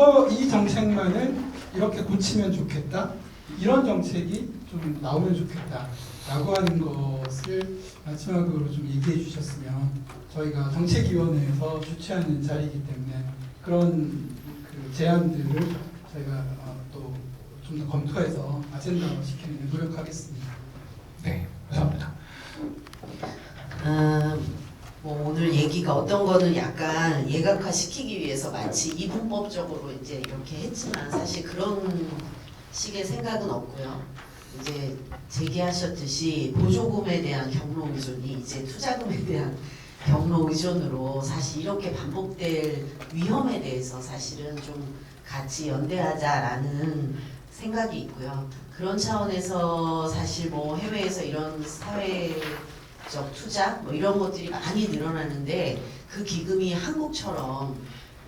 정책만은 이렇게 고치면 좋겠다, 이런 정책이 좀 나오면 좋겠다라고 하는 것을 마지막으로 좀 얘기해 주셨으면 저희가 정책위원회에서 주최하는 자리이기 때문에 그런 그 제안들을 저희가 또 좀 더 검토해서 아젠다화 시키는 데 노력하겠습니다. 네, 감사합니다. 뭐 오늘 얘기가 어떤 거는 약간 예각화시키기 위해서 마치 이분법적으로 이제 이렇게 했지만 사실 그런 식의 생각은 없고요. 이제 제기하셨듯이 보조금에 대한 경로 의존이 이제 투자금에 대한 경로 의존으로 사실 이렇게 반복될 위험에 대해서 사실은 좀 같이 연대하자라는 생각이 있고요. 그런 차원에서 사실 뭐 해외에서 이런 사회적 투자 뭐 이런 것들이 많이 늘어나는데 그 기금이 한국처럼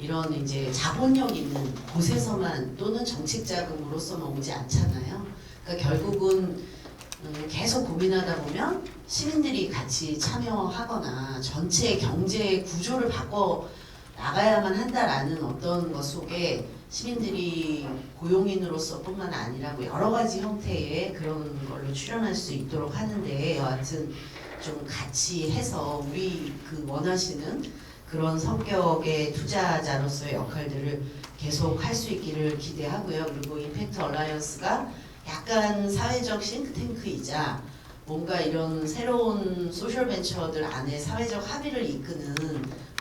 이런 이제 자본력 있는 곳에서만 또는 정책 자금으로서만 오지 않잖아요. 그러니까 결국은 계속 고민하다 보면 시민들이 같이 참여하거나 전체 경제 구조를 바꿔 나가야만 한다라는 어떤 것 속에 시민들이 고용인으로서 뿐만 아니라 뭐 여러 가지 형태의 그런 걸로 출연할 수 있도록 하는데 여하튼 좀 같이 해서 우리 그 원하시는 그런 성격의 투자자로서의 역할들을 계속 할 수 있기를 기대하고요. 그리고 임팩트 얼라이언스가 약간 사회적 싱크탱크이자 뭔가 이런 새로운 소셜 벤처들 안에 사회적 합의를 이끄는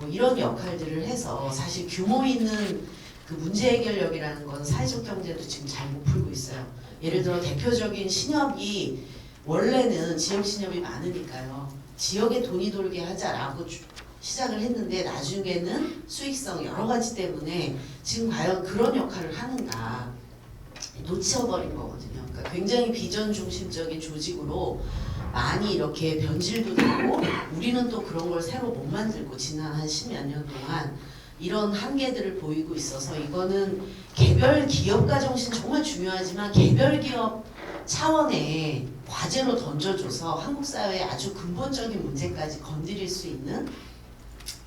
뭐 이런 역할들을 해서 사실 규모 있는 그 문제 해결력이라는 건 사회적 경제도 지금 잘 못 풀고 있어요. 예를 들어 대표적인 신협이 원래는 지역 신협이 많으니까요. 지역에 돈이 돌게 하자라고 시작을 했는데 나중에는 수익성 여러 가지 때문에 지금 과연 그런 역할을 하는가 놓쳐버린 거거든요. 그러니까 굉장히 비전 중심적인 조직으로 많이 이렇게 변질도 되고 우리는 또 그런 걸 새로 못 만들고 지난 한 10몇 년 동안 이런 한계들을 보이고 있어서 이거는 개별 기업가 정신 정말 중요하지만 개별 기업 차원의 과제로 던져줘서 한국 사회의 아주 근본적인 문제까지 건드릴 수 있는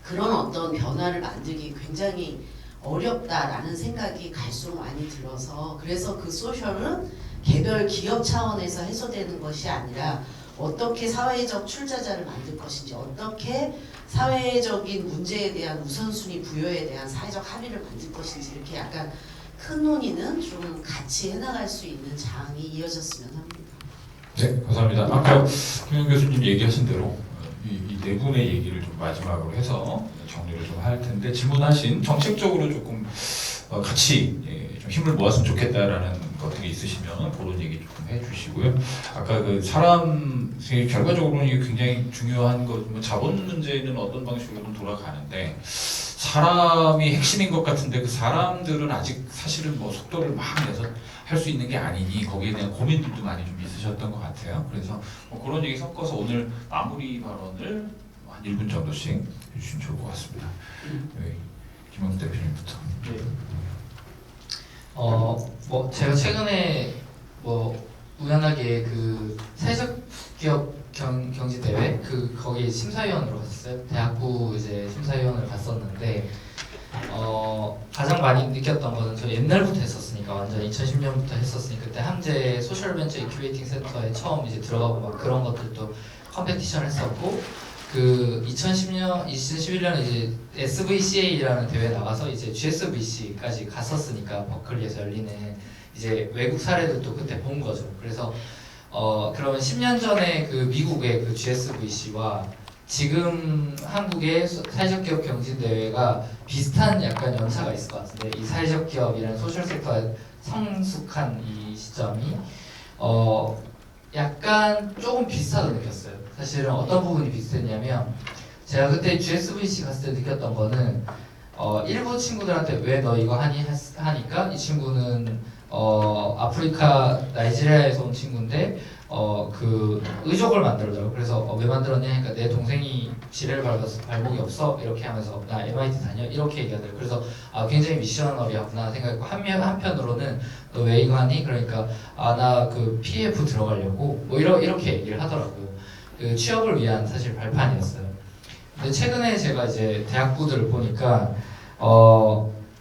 그런 어떤 변화를 만들기 굉장히 어렵다라는 생각이 갈수록 많이 들어서 그래서 그 소셜은 개별 기업 차원에서 해소되는 것이 아니라 어떻게 사회적 출자자를 만들 것인지 어떻게 사회적인 문제에 대한 우선순위 부여에 대한 사회적 합의를 만들 것인지 이렇게 약간 큰 논의는 좀 같이 해나갈 수 있는 장이 이어졌으면 합니다. 네, 감사합니다. 아까 김영 교수님 얘기하신 대로 이 네 분의 얘기를 좀 마지막으로 해서 정리를 좀 할 텐데 질문하신 정책적으로 조금 같이 좀 힘을 모았으면 좋겠다라는 것들이 있으시면 그런 얘기 조금 해주시고요. 아까 그 사람 결과적으로는 이게 굉장히 중요한 것, 뭐 자본 문제는 어떤 방식으로든 돌아가는데 사람이 핵심인 것 같은데 그 사람들은 아직 사실은 뭐 속도를 막 내서 할 수 있는 게 아니니 거기에 대한 고민들도 많이 좀 있으셨던 것 같아요. 그래서 뭐 그런 얘기 섞어서 오늘 마무리 발언을 한 1분 정도씩 해주시면 좋을 것 같습니다. 김영수 대표님부터. 뭐 제가 최근에 뭐 우연하게 그 사회적 기업 경지 대회 거기 심사위원으로 갔었어요. 대학부 이제 심사위원을 갔었는데 가장 많이 느꼈던 거는 저 옛날부터 했었으니까 완전 2010년부터 했었으니까 그때 함재 소셜벤처 인큐베이팅 센터에 처음 이제 들어가고 막 그런 것들도 컴페티션 했었고 그 2011년에 이제 SVCA라는 대회 나가서 이제 GSVC까지 갔었으니까 버클리에서 열리는 이제 외국 사례들도 그때 본 거죠. 그래서 그러면 10년 전에 그 미국의 그 GSVC와 지금 한국의 사회적 기업 경진 대회가 비슷한 약간 연차가 있을 것 같은데 이 사회적 기업이라는 소셜 섹터에 성숙한 이 시점이 약간 조금 비슷하다고 느꼈어요. 사실은 어떤 부분이 비슷했냐면 제가 그때 GSVC 갔을 때 느꼈던 거는 일부 친구들한테 왜 너 이거 하니 하니까 이 친구는 아프리카 나이지리아에서 온 친구인데 그 의족을 만들더라고요. 그래서 왜 만들었냐 하니까 내 동생이 지뢰를 밟아서 발목이 없어 이렇게 하면서 나 MIT 다녀 이렇게 얘기하더라고요. 그래서 굉장히 미셔너리하구나 생각했고 한편으로는 너 왜 이거 하니? 그러니까 나 그 PF 들어가려고 뭐 이렇게 얘기를 하더라고요. 그 취업을 위한 사실 발판이었어요. 근데 최근에 제가 이제 대학부들을 보니까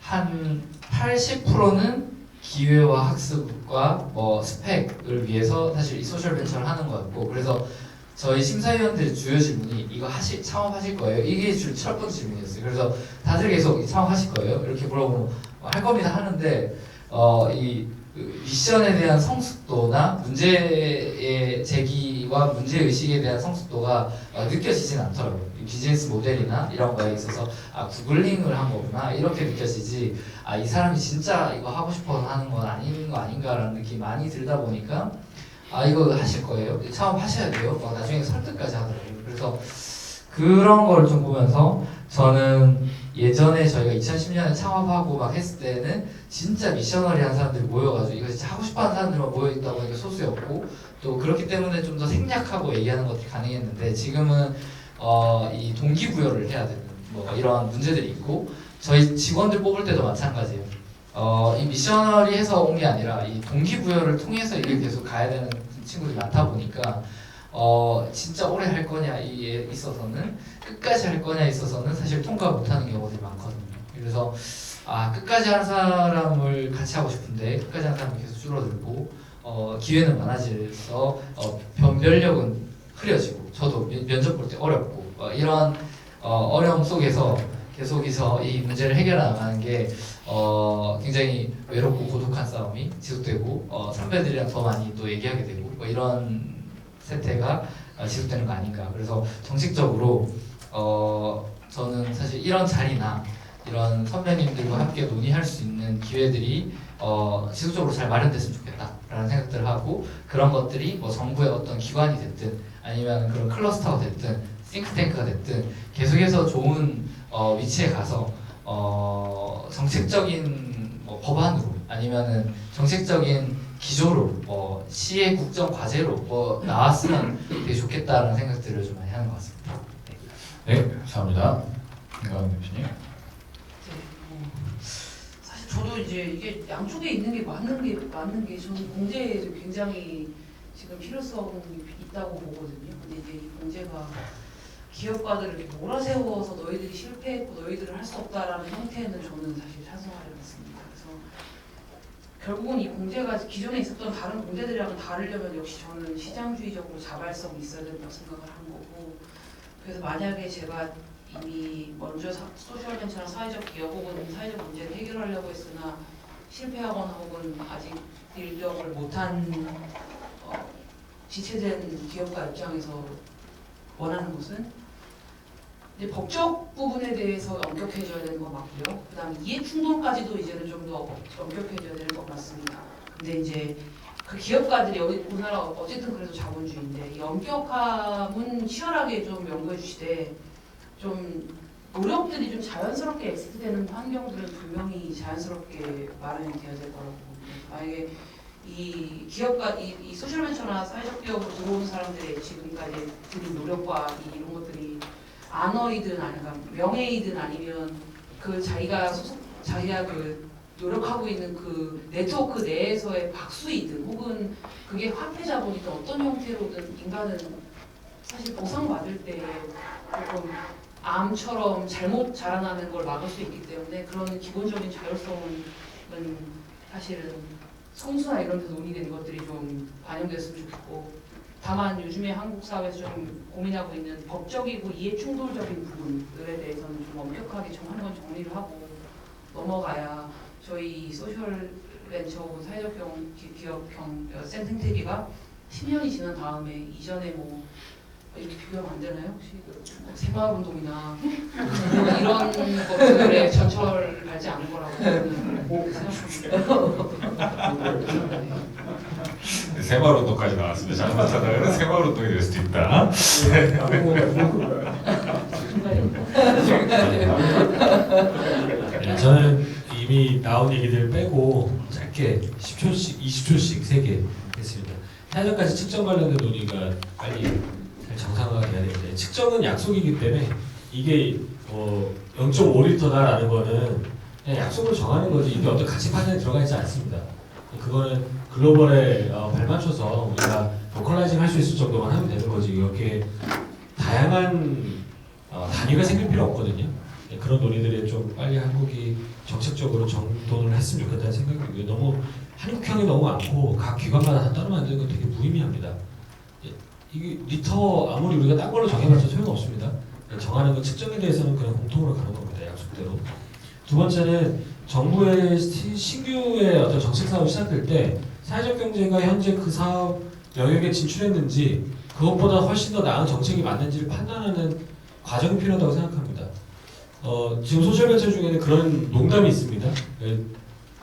한 80%는 기회와 학습과 뭐 스펙을 위해서 사실 이 소셜 벤처를 하는 것 같고 그래서 저희 심사위원들의 주요 질문이 이거 창업하실 거예요? 이게 첫 번째 질문이었어요. 그래서 다들 계속 창업하실 거예요? 이렇게 물어보면 할 겁니다 하는데 이 미션에 대한 성숙도나 문제의 제기와 문제의식에 대한 성숙도가 느껴지진 않더라고요. 비즈니스 모델이나 이런 거에 있어서 구글링을 한 거구나 이렇게 느껴지지 이 사람이 진짜 이거 하고 싶어서 하는 건 아닌 거 아닌가라는 느낌이 많이 들다 보니까 이거 하실 거예요? 창업하셔야 돼요? 나중에 설득까지 하더라고요. 그래서 그런 걸 좀 보면서 저는 예전에 저희가 2010년에 창업하고 막 했을 때는 진짜 미셔너리한 사람들이 모여가지고 이거 진짜 하고 싶어하는 사람들만 모여있다 보니까 소수였고 또 그렇기 때문에 좀 더 생략하고 얘기하는 것들이 가능했는데 지금은 이 동기부여를 해야 되는 뭐 이런 문제들이 있고 저희 직원들 뽑을 때도 마찬가지예요. 이 미셔너리해서 온 게 아니라 이 동기부여를 통해서 이게 계속 가야 되는 친구들이 많다 보니까 진짜 오래 할 거냐에 있어서는 끝까지 할 거냐에 있어서는 사실 통과 못하는 경우들이 많거든요. 그래서 끝까지 하는 사람을 같이 하고 싶은데 끝까지 하는 사람이 계속 줄어들고 기회는 많아져서 변별력은 흐려지고 저도 면접 볼 때 어렵고 이런 어려움 속에서 계속해서 이 문제를 해결해 나가는 게 굉장히 외롭고 고독한 싸움이 지속되고 선배들이랑 더 많이 또 얘기하게 되고 뭐 이런 세태가 지속되는 거 아닌가. 그래서 정식적으로 저는 사실 이런 자리나 이런 선배님들과 함께 논의할 수 있는 기회들이 지속적으로 잘 마련됐으면 좋겠다라는 생각들을 하고 그런 것들이 뭐 정부의 어떤 기관이 됐든 아니면 그런 클러스터가 됐든 싱크탱크가 됐든 계속해서 좋은 위치에 가서 정책적인 뭐 법안으로 아니면은 정책적인 기조로 시의 국정 과제로 나왔으면 되게 좋겠다라는 생각들을 좀 많이 하는 것 같습니다. 네, 감사합니다. 김광현 교수님. 사실 저도 이제 이게 양쪽에 있는 게 맞는 게 저는 공대에도 굉장히 지금 필요성이 있다고 보거든요. 근데 이제 이 공제가 기업가들을 이렇게 몰아세워서 너희들이 실패했고 너희들은 할 수 없다라는 형태는 저는 사실 찬성하지 않습니다. 그래서 결국은 이 공제가 기존에 있었던 다른 공제들이랑은 다르려면 역시 저는 시장주의적으로 자발성이 있어야 된다고 생각을 하는 거고, 그래서 만약에 제가 이미 먼저 소셜 벤처나 사회적 기업 혹은 사회적 문제를 해결하려고 했으나 실패하거나 혹은 아직 인력을 못한 지체된 기업가 입장에서 원하는 것은 이제 법적 부분에 대해서 엄격해져야 되는 거 맞고요. 그다음 이해 충돌까지도 이제는 좀 더 엄격해져야 되는 것 같습니다. 근데 이제 그 기업가들이 여기 우리나라 어쨌든 그래도 자본주의인데 이 엄격함은 치열하게 좀 연구해 주시되 좀 노력들이 좀 자연스럽게 엑스트되는 환경들은 분명히 자연스럽게 마련이 되어야 될 거라고 봅니다. 만약에 이 기업가 이 소셜벤처나 사회적 기업으로 들어온 사람들의 지금까지 들인 노력과 이런 것들이 안어이든 아니면 명예이든 아니면 그 자기가 그 노력하고 있는 그 네트워크 내에서의 박수이든 혹은 그게 화폐 자본이든 어떤 형태로든 인간은 사실 보상받을 때 조금 암처럼 잘못 자라나는 걸 막을 수 있기 때문에 그런 기본적인 자율성은 사실은 성수나 이런 데서 논의되는 것들이 좀 반영됐으면 좋겠고, 다만 요즘에 한국 사회에서 좀 고민하고 있는 법적이고 이해 충돌적인 부분들에 대해서는 좀 엄격하게 좀 한번 정리를 하고 넘어가야 저희 소셜 벤처 혹은 사회적 기업 생태계가 10년이 지난 다음에 이전에 뭐 이렇게 비교하면 안 되나요? 혹시 새마을운동이나 이런 것들에 전철을 밟지 않을 거라고 생각합니다. 새마을운동까지 나왔습니다. 잘못하다가 새마을운동이 될 수도 있다. 네, 저는 이미 나온 얘기들 빼고 짧게 10초씩, 20초씩 3개 했습니다. 사회적가치 측정 관련된 논의가 빨리 잘 정상화가 돼야 되는데, 측정은 약속이기 때문에 이게 0.5리터다라는 거는 그냥 약속을 정하는 거지 이게 어떤 가치 판단에 들어가 있지 않습니다. 그거는 글로벌에 발맞춰서 우리가 로컬라이징 할 수 있을 정도만 하면 되는 거지 이렇게 다양한 단위가 생길 필요 없거든요. 그런 논의들이 좀 빨리 한국이 정책적으로 정돈을 했으면 좋겠다는 생각이고요. 너무 한국형이 너무 많고 각 기관마다 다 따로 만드는 건 되게 무의미합니다. 이게 리터 아무리 우리가 딴 걸로 정해봤자 소용없습니다. 정하는 건 측정에 대해서는 그냥 공통으로 가는 겁니다. 약속대로. 두 번째는 정부의 신규의 어떤 정책 사업이 시작될 때 사회적 경제가 현재 그 사업 영역에 진출했는지 그것보다 훨씬 더 나은 정책이 맞는지를 판단하는 과정이 필요하다고 생각합니다. 지금 소셜벤처 중에는 그런 농담이 있습니다.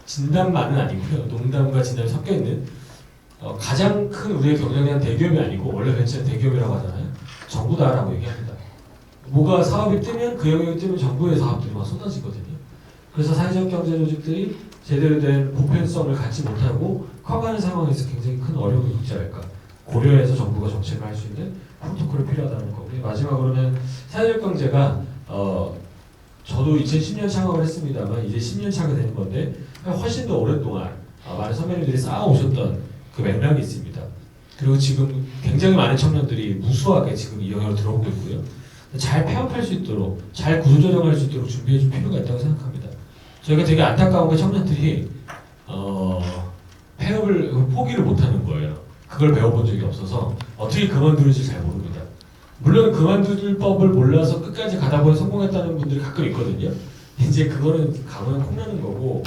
진담만은 아니고요. 농담과 진담이 섞여 있는 가장 큰 우리의 경쟁자는 대기업이 아니고 원래 벤처는 대기업이라고 하잖아요. 정부다라고 얘기합니다. 뭐가 사업이 뜨면 그 영역이 뜨면 정부의 사업들이 막 쏟아지거든요. 그래서 사회적 경제 조직들이 제대로 된 보편성을 갖지 못하고 커가는 상황에서 굉장히 큰 어려움을 겪지 않을까. 고려해서 정부가 정책을 할 수 있는 프로토콜이 필요하다는 거고요. 마지막으로는 사회적 경제가 저도 2010년 창업을 했습니다만 이제 10년 차가 되는 건데 훨씬 더 오랫동안 많은 선배님들이 쌓아오셨던 그 맥락이 있습니다. 그리고 지금 굉장히 많은 청년들이 무수하게 지금 이 영역으로 들어오고 있고요. 잘 폐업할 수 있도록 잘 구조조정할 수 있도록 준비해 줄 필요가 있다고 생각합니다. 저희가 되게 안타까운 게 청년들이 폐업을 포기를 못하는 거예요. 그걸 배워본 적이 없어서 어떻게 그만두는지 잘 모릅니다. 물론 그만둘 법을 몰라서 끝까지 가다 보니 성공했다는 분들이 가끔 있거든요. 이제 그거는 가면 콩나는 거고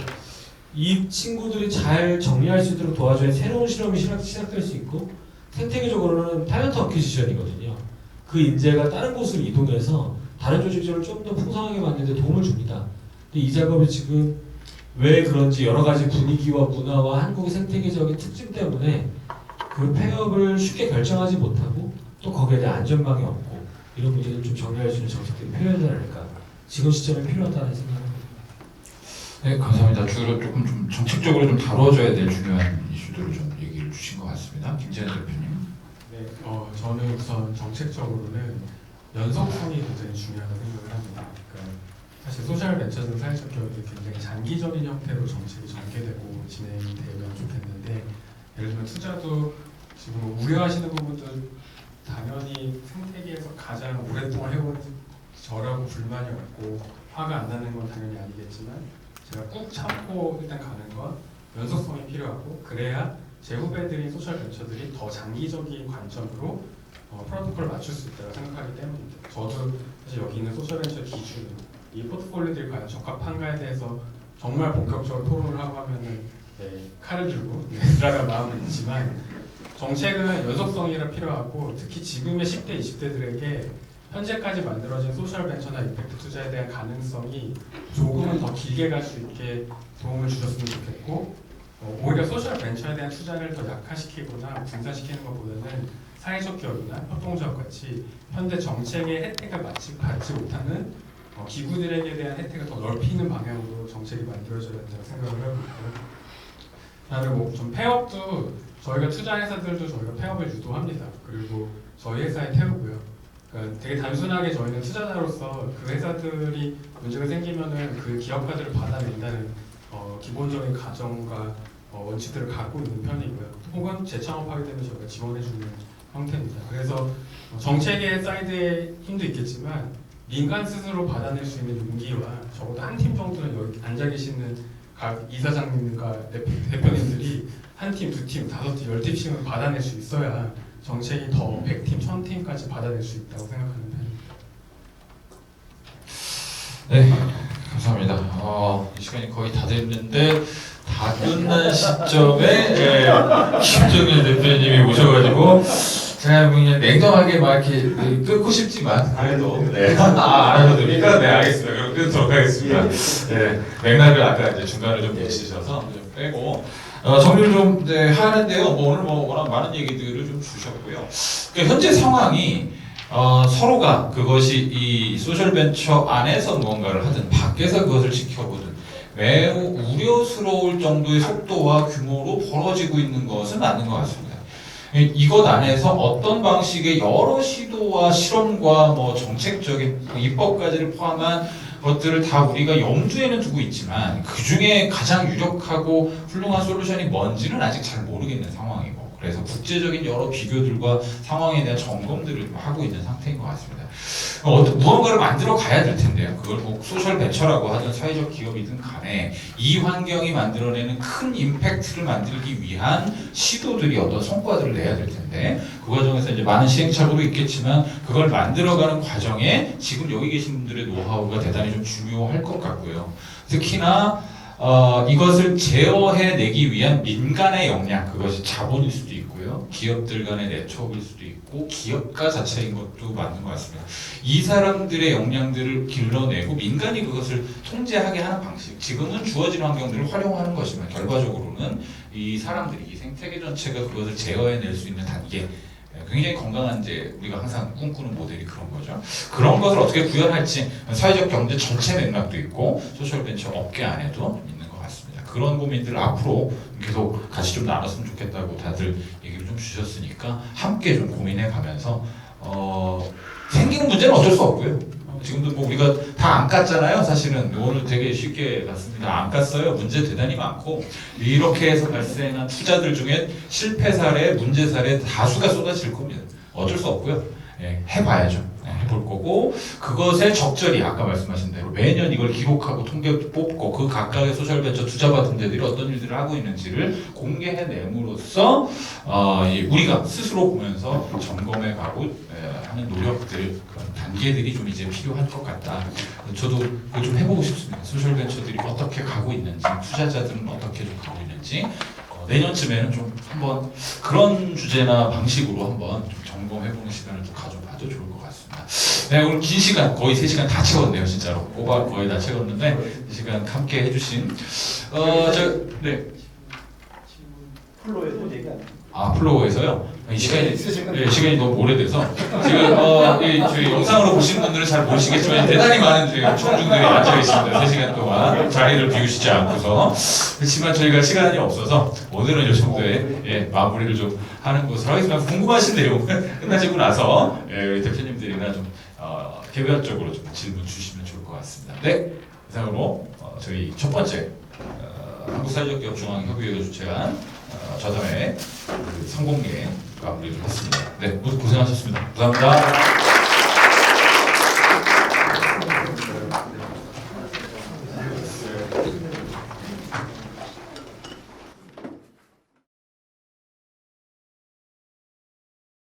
이 친구들이 잘 정리할 수 있도록 도와줘야 새로운 실험이 시작될 수 있고 생태계적으로는 탤런트 어퀴지션이거든요. 그 인재가 다른 곳으로 이동해서 다른 조직들을 좀 더 풍성하게 만드는 데 도움을 줍니다. 근데 이 작업이 지금 왜 그런지 여러 가지 분위기와 문화와 한국의 생태계적인 특징 때문에 그 폐업을 쉽게 결정하지 못하고 또 거기에 대한 안전망이 없고 이런 문제를 좀 정리할 수 있는 정책들이 필요하지 않을까. 지금 시점에 필요하다는 생각합니다. 네, 감사합니다. 주로 조금 좀 정책적으로 좀 다뤄줘야 될 중요한 이슈들을 좀 얘기를 주신 것 같습니다. 김재현 대표님. 네, 저는 우선 정책적으로는 연속성이 굉장히 중요하다고 생각을 합니다. 그러니까 사실 소셜 벤처든 사회적 기업이 굉장히 장기적인 형태로 정책이 전개되고 진행되면 좋겠는데 예를 들면 투자도 지금 뭐 우려하시는 부분도 당연히 생태계에서 가장 오랫동안 해온 저라고 불만이 없고 화가 안 나는 건 당연히 아니겠지만 제가 꾹 참고 일단 가는 건 연속성이 필요하고 그래야 제 후배들인 소셜 벤처들이 더 장기적인 관점으로 프로토콜을 맞출 수 있다고 생각하기 때문입니다. 저도 사실 여기 있는 소셜 벤처 기준 이 포트폴리오들이 과연 적합한가에 대해서 정말 본격적으로 토론을 하고 하면은 칼을 들고 들어갈 마음은 있지만 정책은 연속성이라 필요하고 특히 지금의 10대, 20대들에게 현재까지 만들어진 소셜 벤처나 임팩트 투자에 대한 가능성이 조금은 더 길게 갈 수 있게 도움을 주셨으면 좋겠고 오히려 소셜 벤처에 대한 투자를 더 약화시키거나 분산시키는 것보다는 사회적 기업이나 협동조합 같이 현대 정책의 혜택을 받지 못하는 기구들에게 대한 혜택을 더 넓히는 방향으로 정책이 만들어져야 된다고 생각을 하고 있고요. 그다음에 뭐좀 폐업도 저희가 투자 회사들도 저희가 폐업을 유도합니다. 그리고 저희 회사에 태우고요. 그러니까 되게 단순하게 저희는 투자자로서 그 회사들이 문제가 생기면은 그 기업가들을 받아낸다는 기본적인 가정과 원칙들을 갖고 있는 편이고요. 혹은 재창업하게 되면 저희가 지원해주는 형태입니다. 그래서 정책의 사이드의 힘도 있겠지만 민간 스스로 받아낼 수 있는 용기와 적어도 한 팀 정도는 여기 앉아 계시는 각 이사장님과 대표님들이 한 팀, 두 팀, 다섯 팀, 10팀씩은 받아낼 수 있어야 정책이 더 100팀, 1000팀까지 받아낼 수 있다고 생각하는 편입니다. 네, 감사합니다. 이 시간이 거의 다 됐는데 다 끝난 시점에 김정일 대표님이 오셔가지고 제가 그냥 냉정하게 막 이렇게 끊고 싶지만 그래도 안 해도 됩니까? 네, 알겠습니다. 그럼 끊도록 하겠습니다. 네, 맥락을 아까 이제 중간에 좀 내치셔서 좀 빼고 정리를 좀 하는데요. 오늘 워낙 많은 얘기들을 좀 주셨고요. 그러니까 현재 상황이 서로가 그것이 이 소셜벤처 안에서 무언가를 하든 밖에서 그것을 지켜보든 매우 우려스러울 정도의 속도와 규모로 벌어지고 있는 것은 맞는 것 같습니다. 이것 안에서 어떤 방식의 여러 시도와 실험과 뭐 정책적인 입법까지를 포함한 것들을 다 우리가 염두에는 두고 있지만 그 중에 가장 유력하고 훌륭한 솔루션이 뭔지는 아직 잘 모르겠는 상황이고 그래서 국제적인 여러 비교들과 상황에 대한 점검들을 하고 있는 상태인 것 같습니다. 무언가를 만들어 가야 될 텐데요. 그걸 뭐 소셜 벤처라고 하든 사회적 기업이든 간에 이 환경이 만들어내는 큰 임팩트를 만들기 위한 시도들이 어떤 성과들을 내야 될 텐데 그 과정에서 이제 많은 시행착오도 있겠지만 그걸 만들어가는 과정에 지금 여기 계신 분들의 노하우가 대단히 좀 중요할 것 같고요. 특히나 이것을 제어해내기 위한 민간의 역량, 그것이 자본일 수도 있고요. 기업들 간의 네트워크일 수도 있고 기업가 자체인 것도 맞는 것 같습니다. 이 사람들의 역량들을 길러내고 민간이 그것을 통제하게 하는 방식, 지금은 주어진 환경들을 활용하는 것이면 결과적으로는 이 사람들이, 이 생태계 전체가 그것을 제어해낼 수 있는 단계, 굉장히 건강한 이제 우리가 항상 꿈꾸는 모델이 그런 거죠. 그런 것을 어떻게 구현할지 사회적 경제 전체 맥락도 있고 소셜벤처 업계 안에도 있는 것 같습니다. 그런 고민들을 앞으로 계속 같이 좀 나눴으면 좋겠다고 다들 얘기를 좀 주셨으니까 함께 좀 고민해 가면서 생기는 문제는 어쩔 수 없고요. 지금도 뭐 우리가 다 안 깠잖아요. 사실은 오늘 되게 쉽게 갔습니다. 안 깠어요. 문제 대단히 많고 이렇게 해서 발생한 투자들 중에 실패 사례, 문제 사례 다수가 쏟아질 겁니다. 어쩔 수 없고요. 해봐야죠. 해볼 거고 그것에 적절히 아까 말씀하신 대로 매년 이걸 기록하고 통계 뽑고 그 각각의 소셜벤처 투자받은 데들이 어떤 일들을 하고 있는지를 공개해냄으로써 우리가 스스로 보면서 점검해가고 하는 노력들 그런 단계들이 좀 이제 필요할 것 같다. 저도 그걸 좀 해보고 싶습니다. 소셜벤처들이 어떻게 가고 있는지 투자자들은 어떻게 좀 가고 있는지 내년쯤에는 좀 한번 그런 주제나 방식으로 한번 좀 점검해보는 시간을 좀 가져봐도 좋을 것 같습니다. 네, 오늘 긴 시간 거의 3시간 다 채웠네요. 진짜로 꼬박 거의 다 채웠는데 이 시간 함께 해주신 네. 플로에서 얘기 안 해요. 플로어에서요? 이 시간이 너무 오래돼서 지금 저희 영상으로 보시는 분들은 잘 모르시겠지만 대단히 많은 청중들이 앉아 있습니다. 3시간 동안 자리를 비우시지 않고서. 그렇지만 저희가 시간이 없어서 오늘은 이 정도의 마무리를 좀 하는 것으로 하겠습니다. 궁금하신 내용 끝나시고 나서 우리 대표님들이나 좀 개별적으로 좀 질문 주시면 좋을 것 같습니다. 네, 이상으로 저희 첫 번째 한국사회적 기업 중앙협의회가 주최한 저담의 그 성공리에 마무리를 했습니다. 네, 모두 고생하셨습니다. 감사합니다.